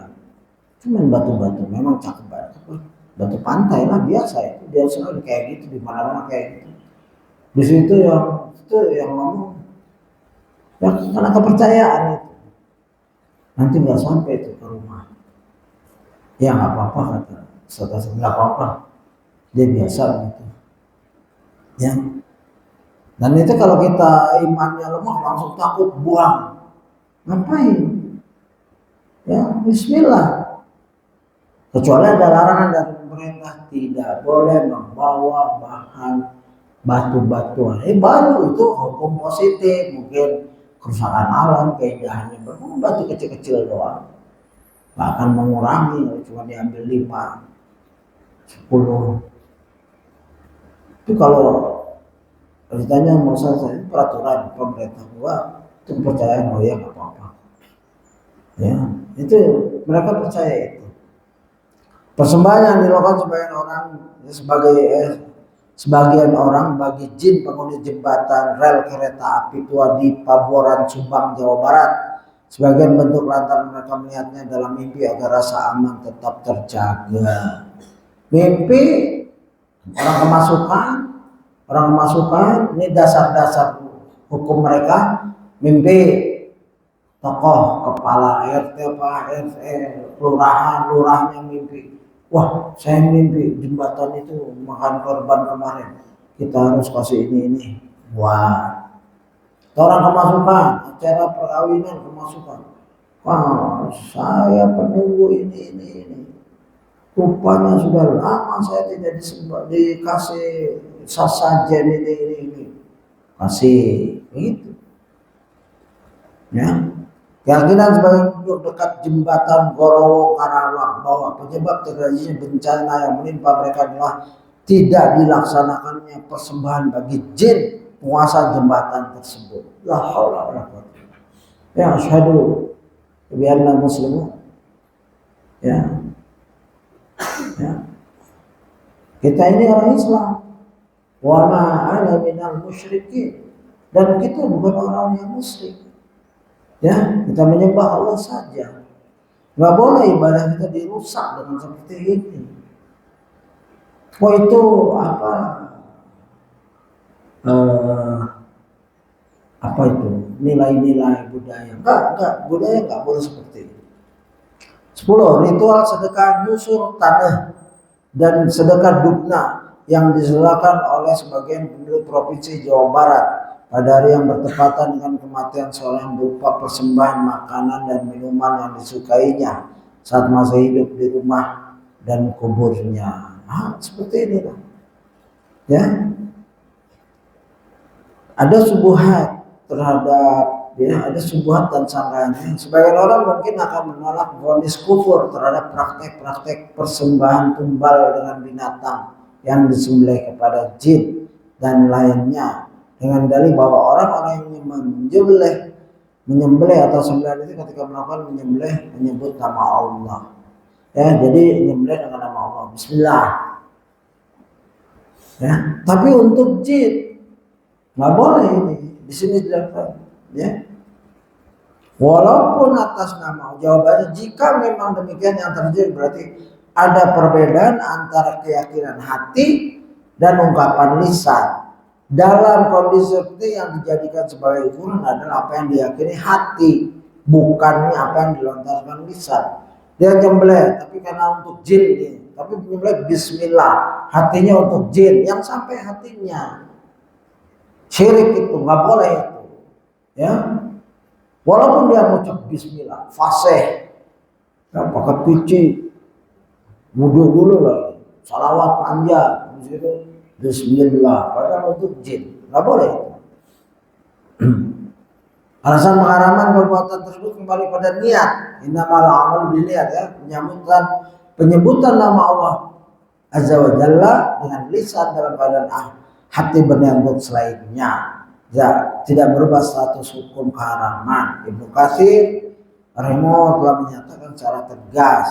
Cuman batu-batu, memang cakep banget. Batu pantai lah biasa itu, biasa kayak gitu di mana-mana kayak gitu. Di situ yang ngomong, ya karena kepercayaan itu. Nanti nggak sampai itu ke rumah. Ya nggak apa-apa kata saudara, nggak apa-apa. Dia biasa gitu. Ya. Dan itu kalau kita imannya lemah langsung takut buang. Ngapain? Ya, bismillah. Kecuali ada larangan dari pemerintah tidak boleh membawa bahan batu-batuan. Baru itu hukum positif, mungkin kerusakan alam, keindahannya batu kecil-kecil doang. Nggak akan mengurangi, cuma diambil 5, 10. Itu kalau ditanya mau saya peraturan pemerintah gua itu kepercayaan, oh ya nggak apa-apa. Ya, itu mereka percaya itu. Persembahan yang dilakukan sebagian orang bagi jin penghuni jembatan rel kereta api tua di Pabuaran, Subang, Jawa Barat. Sebagian bentuk lantaran mereka melihatnya dalam mimpi agar rasa aman tetap terjaga. Mimpi orang kemasukan ini dasar-dasar hukum mereka. Mimpi tokoh kepala RT, Pak RT, lurahnya mimpi. Wah, saya mimpi jembatan itu makan korban kemarin. Kita harus kasih ini. Wah, orang kemasukan, acara perkawinan kemasukan. Wah, saya penunggu ini. Rupanya sudah lama saya tidak dikasih sasajen ini. Kasih, gitu. Ya. Keyakinan sebagai penduduk dekat jembatan Gorowo Karawang bahwa penyebab terjadinya bencana yang menimpa mereka adalah tidak dilaksanakannya persembahan bagi jin penguasa jembatan tersebut. La haula wala quwwata. Ya, asyhadu bi anna muslimun. Ya. Kita ini orang Islam. Wa ma ana minal musyrikin. Dan kita bukan orang yang musyrik. Ya, kita menyembah Allah saja. Nggak boleh ibadah kita dirusak dengan seperti ini. Oh itu apa itu nilai-nilai budaya? Enggak, budaya nggak boleh seperti ini. 10. Ritual sedekah nyusur tanah dan sedekah dubna yang diselenggarakan oleh sebagian penduduk provinsi Jawa Barat pada hari yang bertepatan dengan kematian seorang berupa persembahan makanan dan minuman yang disukainya saat masih hidup di rumah dan kuburnya. Seperti ini lah. Ya. Ada subuhat terhadap, ya, ada subuhat dan sanggahannya. Sebagian orang mungkin akan menolak vonis kufur terhadap praktek-praktek persembahan tumbal dengan binatang yang disembelih kepada jin dan lainnya, dengan dalih bahwa orang-orang yang menyembelih atau sembelihan itu ketika melakukan menyembelih menyebut nama Allah. Ya, jadi menyembelih dengan nama Allah. Bismillah. Ya, tapi untuk jin nggak boleh ini. Di sini dilakukan. Ya. Walaupun atas nama, jawabannya jika memang demikian yang terjadi berarti ada perbedaan antara keyakinan hati dan ungkapan lisan. Dalam kondisi seperti yang dijadikan sebagai ukuran adalah apa yang diyakini hati, bukannya apa yang dilontarkan lisan. Dia nyembelih, tapi karena untuk jin ini, tapi nyembelih Bismillah, hatinya untuk jin, yang sampai hatinya. Syirik itu nggak boleh itu, ya. Walaupun dia mengucap Bismillah, fasih, ya, pakai pici, wudhu dulu lagi, salawat panjang, gitu. Bismillah, padahal untuk jin, nggak boleh. Alasan pengharaman perbuatan tersebut kembali pada niat. Innamal a'malu binniyat, ya, penyebutan nama Allah Azza wa Jalla dengan lisan dalam keadaan hati berniat untuk selainnya. Ya, tidak berubah status hukum keharaman. Ibnu Katsir rahimahullah telah menyatakan secara tegas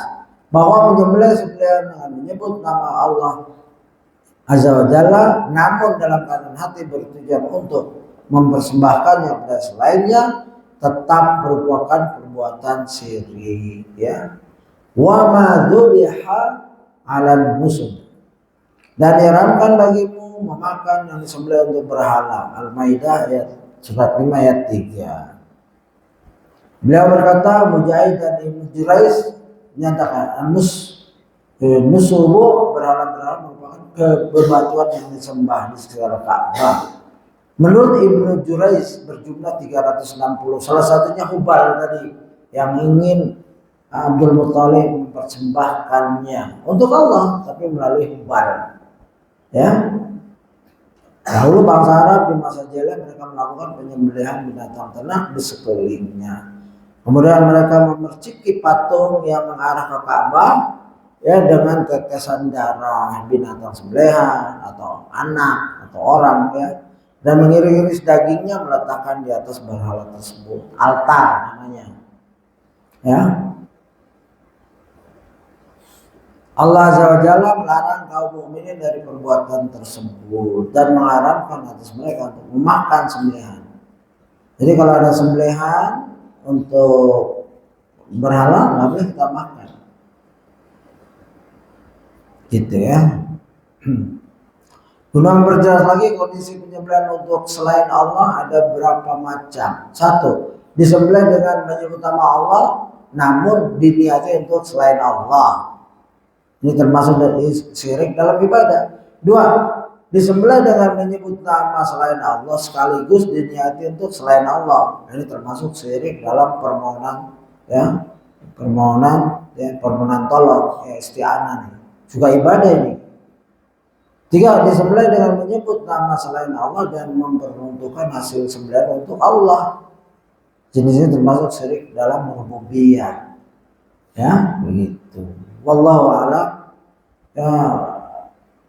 bahwa menyembelih sembelihan dengan menyebut nama Allah Azza wa Jalla namun dalam keadaan hati bertujuan untuk mempersembahkannya kepada selainnya tetap merupakan perbuatan syirik, ya. Wa ma dzubiha 'alal nusub, dan diharamkan bagimu memakan yang disembelih untuk berhala. Al-Maidah ayat surat 5 ayat 3. Beliau berkata, Mujahid dan Ibnu Jurais menyatakan nusubu berhala-berhala merupakan bebatuan yang disembah di sekitar Ka'bah. Menurut Ibnu Jurais berjumlah 360. Salah satunya Hubal tadi yang ingin Abdul Muthalib mempersembahkannya untuk Allah tapi melalui Hubal, ya. Dahulu bangsa Arab di masa jahiliyah mereka melakukan penyembelihan binatang ternak di sekelilingnya. Kemudian mereka memerciki patung yang mengarah ke Ka'bah, ya, dengan tetesan darah binatang sembelihan atau anak atau orang, ya, dan mengiris-iris dagingnya meletakkan di atas berhala tersebut. Altar namanya, ya. Allah Azza wa Jalla melarang kaum mukminin dari perbuatan tersebut dan mengharamkan atas mereka untuk memakan sembelihan. Jadi kalau ada sembelihan untuk berhala nggak boleh kita makan, gitu, ya. Guna memperjelas lagi kondisi penyembelihan untuk selain Allah ada berapa macam. 1. Disembelih dengan menyebut nama Allah namun diniati untuk selain Allah. Ini termasuk dari syirik dalam ibadah. 2. Disembelih dengan menyebut nama selain Allah sekaligus diniati untuk selain Allah. Ini termasuk syirik dalam permohonan, ya, permohonan tolong, ya, isti'anah, juga ibadah ini. 3. Disembelih dengan menyebut nama selain Allah dan memperuntukkan hasil sembelihan untuk Allah. Jenis ini termasuk syirik dalam rububiyah, ya, begitu. Wallahu a'lam. Ya,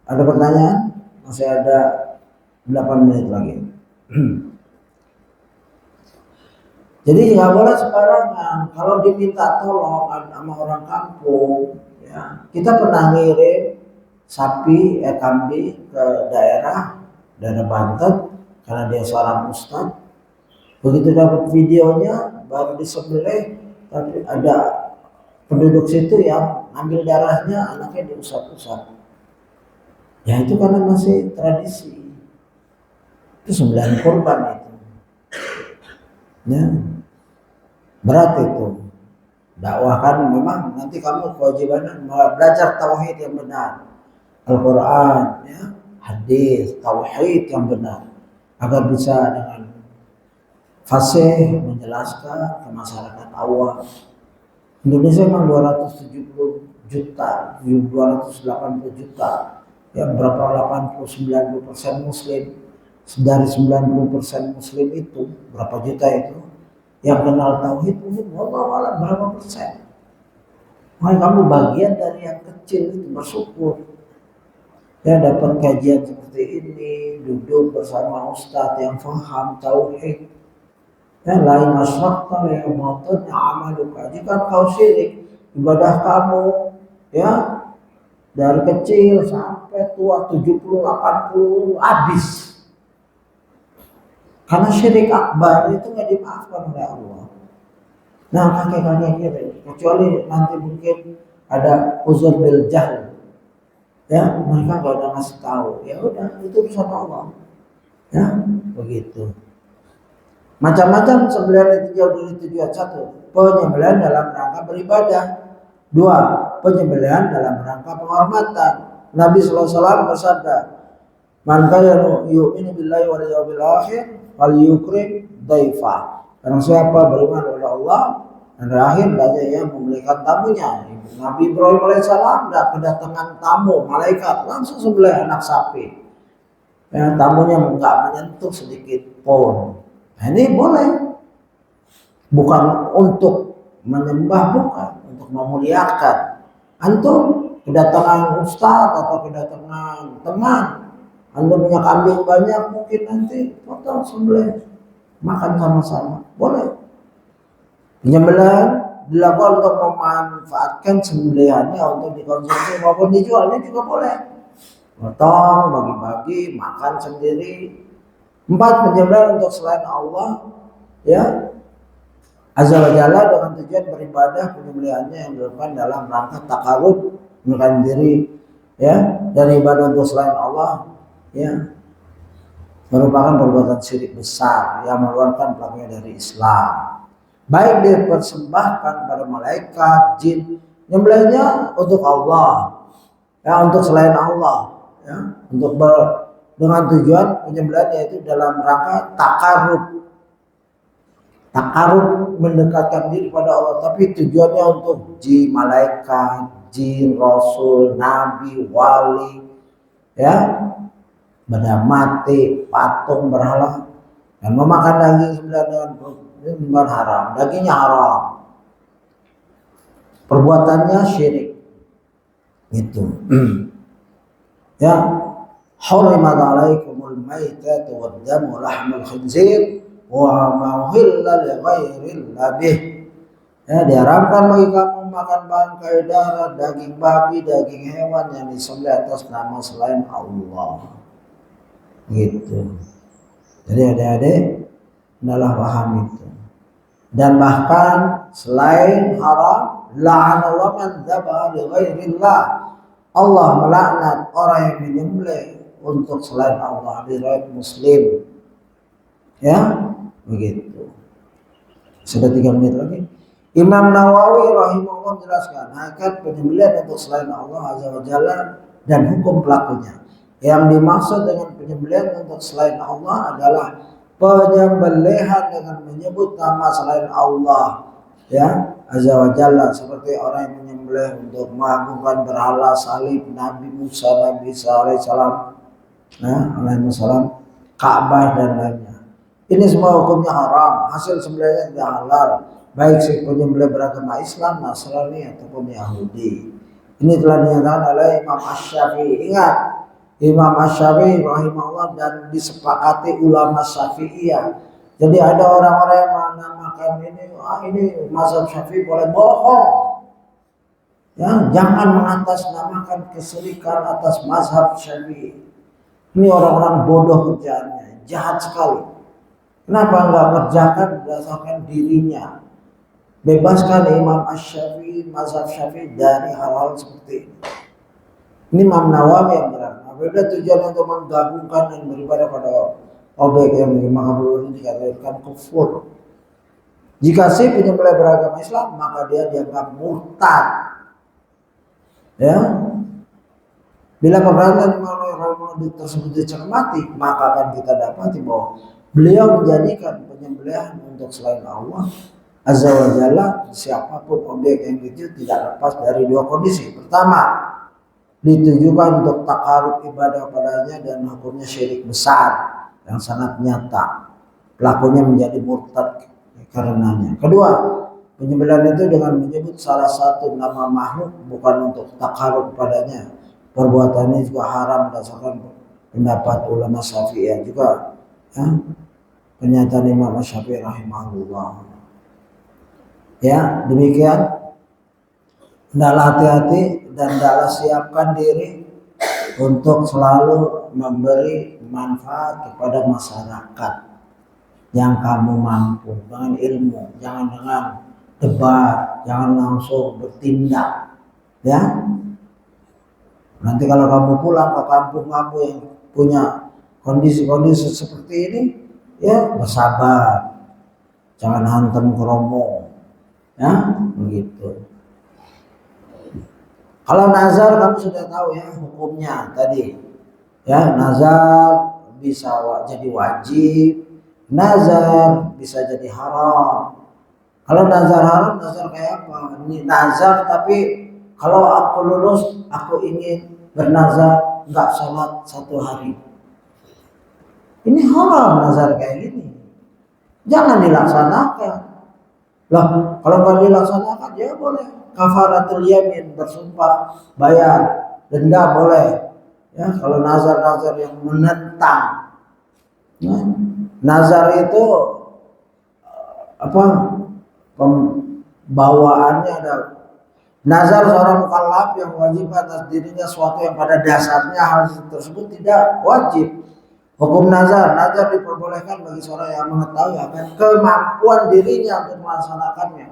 ada pertanyaan? Masih ada 8 menit lagi. Jadi nggak boleh sembarangan. Kalau diminta tolong sama orang kampung, ya, kita pernah ngirim sapi, kambing ke daerah Banten karena dia seorang ustadz. Begitu dapat videonya baru disembelih, tapi ada penduduk situ yang ambil darahnya, anaknya diusap-usap. Ya itu karena masih tradisi. Itu sembelihan kurban itu. Ya. Berat itu. Dakwahkan memang nanti kamu kewajiban belajar tauhid yang benar. Al-Quran, ya, hadis, tauhid yang benar agar bisa dengan fasih menjelaskan ke masyarakat awam. Indonesia memang 270 juta, 280 juta, ya, berapa 80-90% muslim. Dari 90% muslim itu berapa juta itu yang kenal tauhid mungkin wallah berapa persen. Makanya kamu bagian dari yang kecil itu, bersyukur, ya, dapat kajian seperti ini, duduk bersama ustadz yang paham tauhid. Ya, lain asyrakta ya batin amaluka. Jika kau syirik ibadah kamu, ya, dari kecil sampai tua 70-80 habis. Karena syirik akbar itu nggak dimaafkan oleh Allah. Nah, kakek-kakek kita, kecuali nanti mungkin ada uzur bil jahl, ya, mereka nggak ada ngasih tahu, ya udah itu urusan Allah, ya, begitu. Macam-macam sembelihan itu jauh dari tujuan. 1. Penyembelihan dalam rangka beribadah. 2. Penyembelihan dalam rangka penghormatan. Nabi SAW bersabda, Man kana yu'minu billahi wal yawmil akhir falyukrim dhaifa. Barang siapa beriman kepada Allah dan hari akhir, hendaknya ia memuliakan tamunya. Nabi Ibrahim alaihissalam kedatangan tamu malaikat, langsung sembelih anak sapi. Ya, tamunya enggak menyentuh sedikit pun. Nah, ini boleh, bukan untuk menyembah, bukan untuk memuliakan. Antum kedatangan ustaz atau kedatangan teman, Anda punya kambing banyak, mungkin nanti potong sembelih, makan sama-sama, boleh. Penyembelihan dilakukan untuk memanfaatkan sembelihannya untuk dikonsumsi maupun dijualnya juga boleh. Potong, bagi-bagi, makan sendiri. 4, penyembelihan untuk selain Allah, ya, azza wa jalla, dengan tujuan beribadah. Penyembelihannya yang dilakukan dalam rangka takarub, mendekatkan diri, ya, dari ibadah untuk selain Allah, ya, merupakan perbuatan syirik besar yang mengeluarkan pelakunya dari Islam. Baik dipersembahkan pada malaikat, jin, nyembelihnya untuk Allah, ya, untuk selain Allah, ya, untuk dengan tujuan penyembelihan yaitu dalam rangka takarub, mendekatkan diri pada Allah, tapi tujuannya untuk jin, malaikat, jin, rasul, nabi, wali, ya, benda mati, patung, berhala, dan memakan daging sembelihan dengan bukan haram, dagingnya haram, perbuatannya syirik, gitu. Ya, hurimat alaikumul maitatu waddamu lahmul khinzir wa ma uhilla li ghairillah bih. Ya, diharamkan bagi kamu makan bangkai, darah, daging babi, daging hewan yang disembelih atas nama selain Allah, gitu. Jadi adik-adik adalah paham itu. Dan bahkan selain haram, la'anallahu man dzabha li ghairillah. Allah melaknat orang yang menyembelih untuk selain Allah. Riwayat Muslim. Ya, begitu. Sudah 3 menit lagi. Imam Nawawi rahimahullah menjelaskan akan penyembelihan untuk selain Allah azza wa jalla dan hukum pelakunya. Yang dimaksud dengan penyembelihan untuk selain Allah adalah penyembelihan dengan menyebut nama selain Allah, ya, azza wa jalla, seperti orang yang menyembelih untuk mengagungkan berhala, salib, Nabi Musa, Nabi Isa alaihissalam, alaihissalam, Ka'bah dan lainnya. Ini semua hukumnya haram, hasil sembelihnya tidak halal, baik si penyembelih beragama Islam, Nasrani ataupun Yahudi. Ini telah dinyatakan oleh Imam Asy-Syafi'i. Ingat, Imam Asy-Syafi'i rahimahullah dan disepakati ulama Syafi'iyah. Jadi ada orang-orang yang menamakan ini mazhab Syafi'i, boleh bohong. Ya, jangan mengatasnamakan kesyirikan atas mazhab Syafi'i. Ini orang-orang bodoh kerjaannya, jahat sekali. Kenapa enggak kerjakan berdasarkan dirinya? Bebaskan Imam Asy-Syafi'i, mazhab Syafi'i dari hal-hal seperti ini. Ini Imam Nawawi yang bilang, apabila tujuan untuk menggabungkan dan beribadah pada objek yang makhluk ini dikatakan kufur. Jika si penyembelih beragama Islam, maka dia dianggap murtad. Ya, bila pemberantasan Imam Nawawi tersebut dicermati, maka akan kita dapati bahwa beliau menjadikan penyembelihan untuk selain Allah azza wa jalla, siapapun objek yang itu, tidak lepas dari 2 kondisi. Pertama, ditujukan untuk takarub ibadah padanya dan hukumnya syirik besar yang sangat nyata, pelakunya menjadi murtad karenanya. Kedua, penyembelihan itu dengan menyebut salah satu nama makhluk bukan untuk takarub padanya, perbuatannya juga haram berdasarkan pendapat ulama Syafi'iyah juga, ya, pernyataan Imam Syafi'i rahimahullah. Ya, demikian. Hendaklah hati-hati dan hendaklah siapkan diri untuk selalu memberi manfaat kepada masyarakat yang kamu mampu, dengan ilmu, jangan dengan debat, jangan langsung bertindak, ya. Nanti kalau kamu pulang ke kampung kamu yang punya kondisi-kondisi seperti ini, ya bersabar, jangan hantam keromo, ya, begitu. Kalau nazar kamu sudah tahu ya hukumnya tadi. Ya, nazar bisa jadi wajib, nazar bisa jadi haram. Kalau nazar haram, nazar kayak apa? Ini nazar tapi kalau aku lulus, aku ingin bernazar nggak sholat 1 hari. Ini haram nazar kayak gini. Jangan dilaksanakan. Lah, kalau nggak dilaksanakan ya boleh kafaratul yamin, bersumpah bayar denda boleh. Ya, kalau nazar-nazar yang menentang. Nah, nazar itu apa? Pembawaannya ada nazar seorang mukallaf yang wajib atas dirinya suatu yang pada dasarnya hal tersebut tidak wajib. Hukum nazar, nazar diperbolehkan bagi seorang yang mengetahui akan kemampuan dirinya untuk melaksanakannya.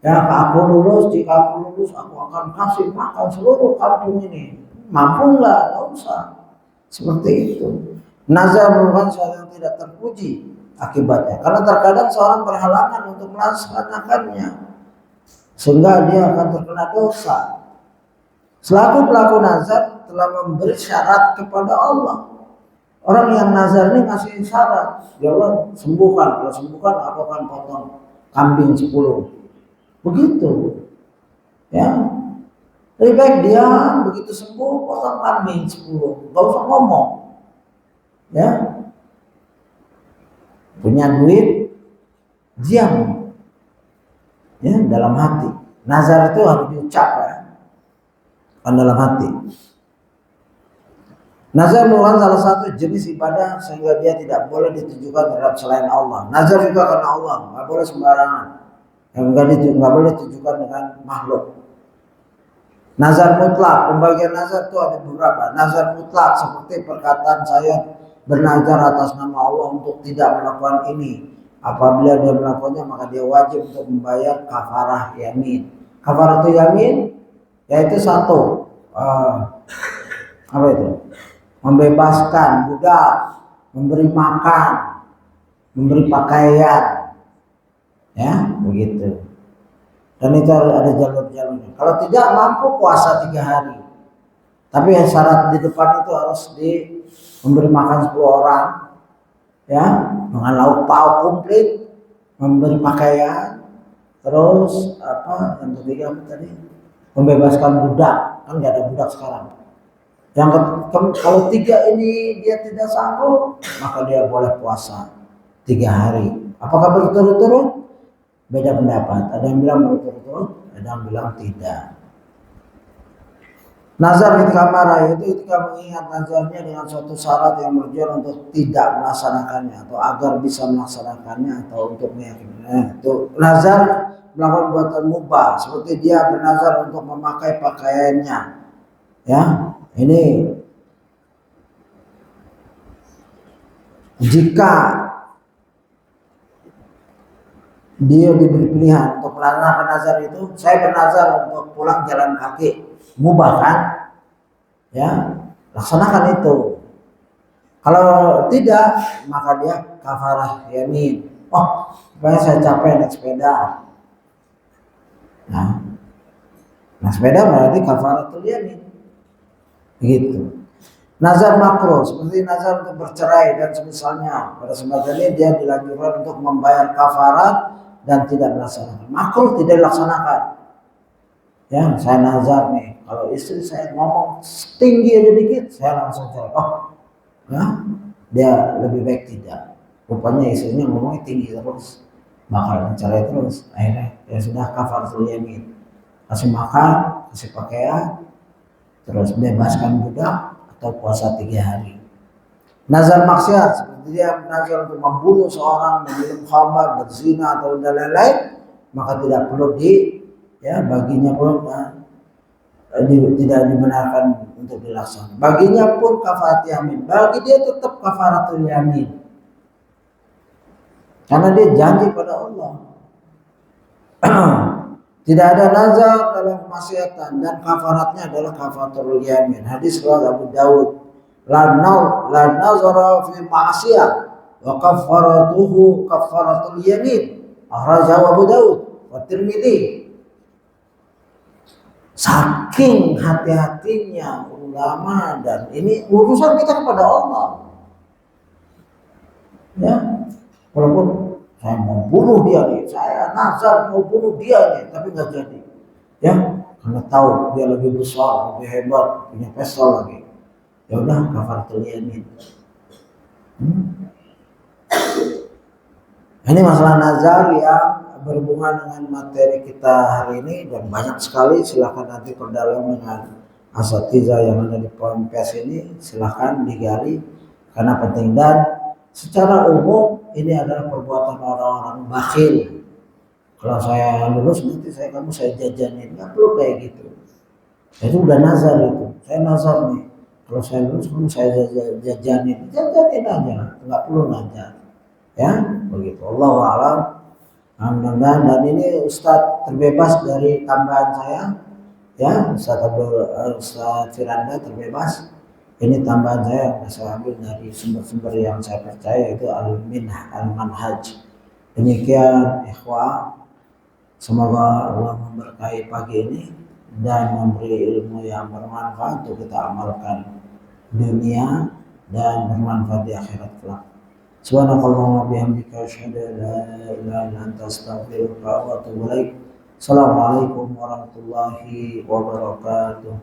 Ya, aku lulus, jika aku lulus, aku akan kasih makan seluruh kampung ini. Mampu nggak? Nggak usah. Seperti itu. Nazar merupakan sesuatu yang tidak terpuji akibatnya. Karena terkadang seorang berhalangan untuk melaksanakannya, sehingga dia akan terkena dosa. Selaku pelaku nazar telah memberi syarat kepada Allah. Orang yang nazar ini ngasih syarat, ya Allah sembuhkan, kalau sembuhkan aku akan potong kambing 10. Begitu. Ya. Lebih baik dia begitu sembuh potong kambing 10. Gak usah ngomong. Ya. Punya duit, diam. Ya, dalam hati. Nazar itu harus diucap ya. Kan dalam hati. Nazar merupakan salah satu jenis ibadah sehingga dia tidak boleh ditujukan terhadap selain Allah. Nazar juga karena Allah, nggak boleh sembarangan. Yang nggak boleh ditujukan dengan makhluk. Nazar mutlak, pembagian nazar itu ada beberapa. Nazar mutlak seperti perkataan saya bernazar atas nama Allah untuk tidak melakukan ini. Apabila dia melakukannya maka dia wajib untuk membayar kafarah yamin. Kafaratul yamin yaitu satu, apa itu? Membebaskan budak, memberi makan, memberi pakaian, ya begitu. Dan itu ada jalur-jalurnya. Kalau tidak mampu puasa 3 hari, tapi syarat di depan itu harus memberi makan 10 orang, ya dengan lauk pauk komplit, memberi pakaian, terus apa yang ketiga apa tadi? Membebaskan budak, kan nggak ada budak sekarang. Yang kalau 3 ini dia tidak sanggup, maka dia boleh puasa 3 hari. Apakah berturut-turut? Beda pendapat. Ada yang bilang berturut-turut, ada yang bilang tidak. Nazar ketika marah itu ketika mengingat nazarnya dengan suatu syarat yang berjuang untuk tidak melaksanakannya atau agar bisa melaksanakannya atau untuk meyakininya. Itu nazar melakukan buatan mubah seperti dia bernazar untuk memakai pakaiannya. Ya. Ini jika dia diberi pilihan untuk melaksanakan nazar itu, saya bernazar untuk pulang jalan kaki, mubah kan? Ya, laksanakan itu. Kalau tidak, maka dia kafarah yamin. Oh, saya capek naik sepeda. Nah, sepeda berarti kafaratul yamin. Begitu. Nazar makruh seperti nazar untuk bercerai dan semisalnya. Pada kesempatan ini dia dilanjurkan untuk membayar kafarat dan tidak melaksanakan. Makruh tidak dilaksanakan. Ya, saya nazar nih, kalau istri saya ngomong tinggi aja dikit, saya langsung cerai. Oh, ya, dia lebih baik tidak. Rupanya istrinya ngomongnya tinggi terus, bakal cerai terus. Akhirnya ya sudah kafaratul yamin. Kasih makan, kasih pakaian, terus bebaskan budak atau puasa 3 hari. Nazar maksiat seperti dia nazar untuk membunuh seorang, meminum khamar, berzina atau dan lain-lain, maka tidak perlu baginya pun tidak dibenarkan untuk dilaksanakan. Baginya pun kafarat yamin, bagi dia tetap kafaratul yamin, karena dia janji pada Allah. Tidak ada nazar dalam kemaksiatan dan kafaratnya adalah kafaratul yamin. Hadis riwayat Abu Dawud. La nazara fi ma'siyah wa kafaratuhu kafaratul yamin. Akhrajahu Abu Dawud wa Tirmidzi. Saking hati-hatinya ulama, dan ini urusan kita kepada Allah. Ya, walaupun saya mau bunuh dia nih, saya nazar mau bunuh dia nih, tapi nggak jadi. Ya, karena tahu dia lebih besar, lebih hebat, punya pistol lagi. Ya udah, kafaratul yamin. Ini masalah nazar yang berhubungan dengan materi kita hari ini, dan banyak sekali. Silahkan nanti perdalam dengan asatidzah yang ada di Ponpes ini, silahkan digali karena penting. Dan secara umum ini adalah perbuatan orang-orang bakhil. Kalau saya lulus nanti kamu saya jajanin, nggak perlu kayak gitu. Itu udah nazar itu. Saya nazar nih, kalau saya lulus kamu saya jajanin aja, nggak perlu nazar. Ya, begitu. Allahu a'lam. Mudah-mudahan, dan ini Ustadz terbebas dari tambahan saya. Ya, Ustadz Firanda terbebas. Ini tambahan saya yang saya ambil dari sumber-sumber yang saya percaya, itu Al-Minhaj, Al-Manhaj. Demikian ikhwah, semoga Allah memberkahi pagi ini dan memberi ilmu yang bermanfaat untuk kita amalkan dunia dan bermanfaat di akhirat kelak. Subhanakallahumma bihamdika asyhadu an la ilaha illa anta astaghfiruka wa atubu ilaik. Assalamualaikum warahmatullahi wabarakatuh.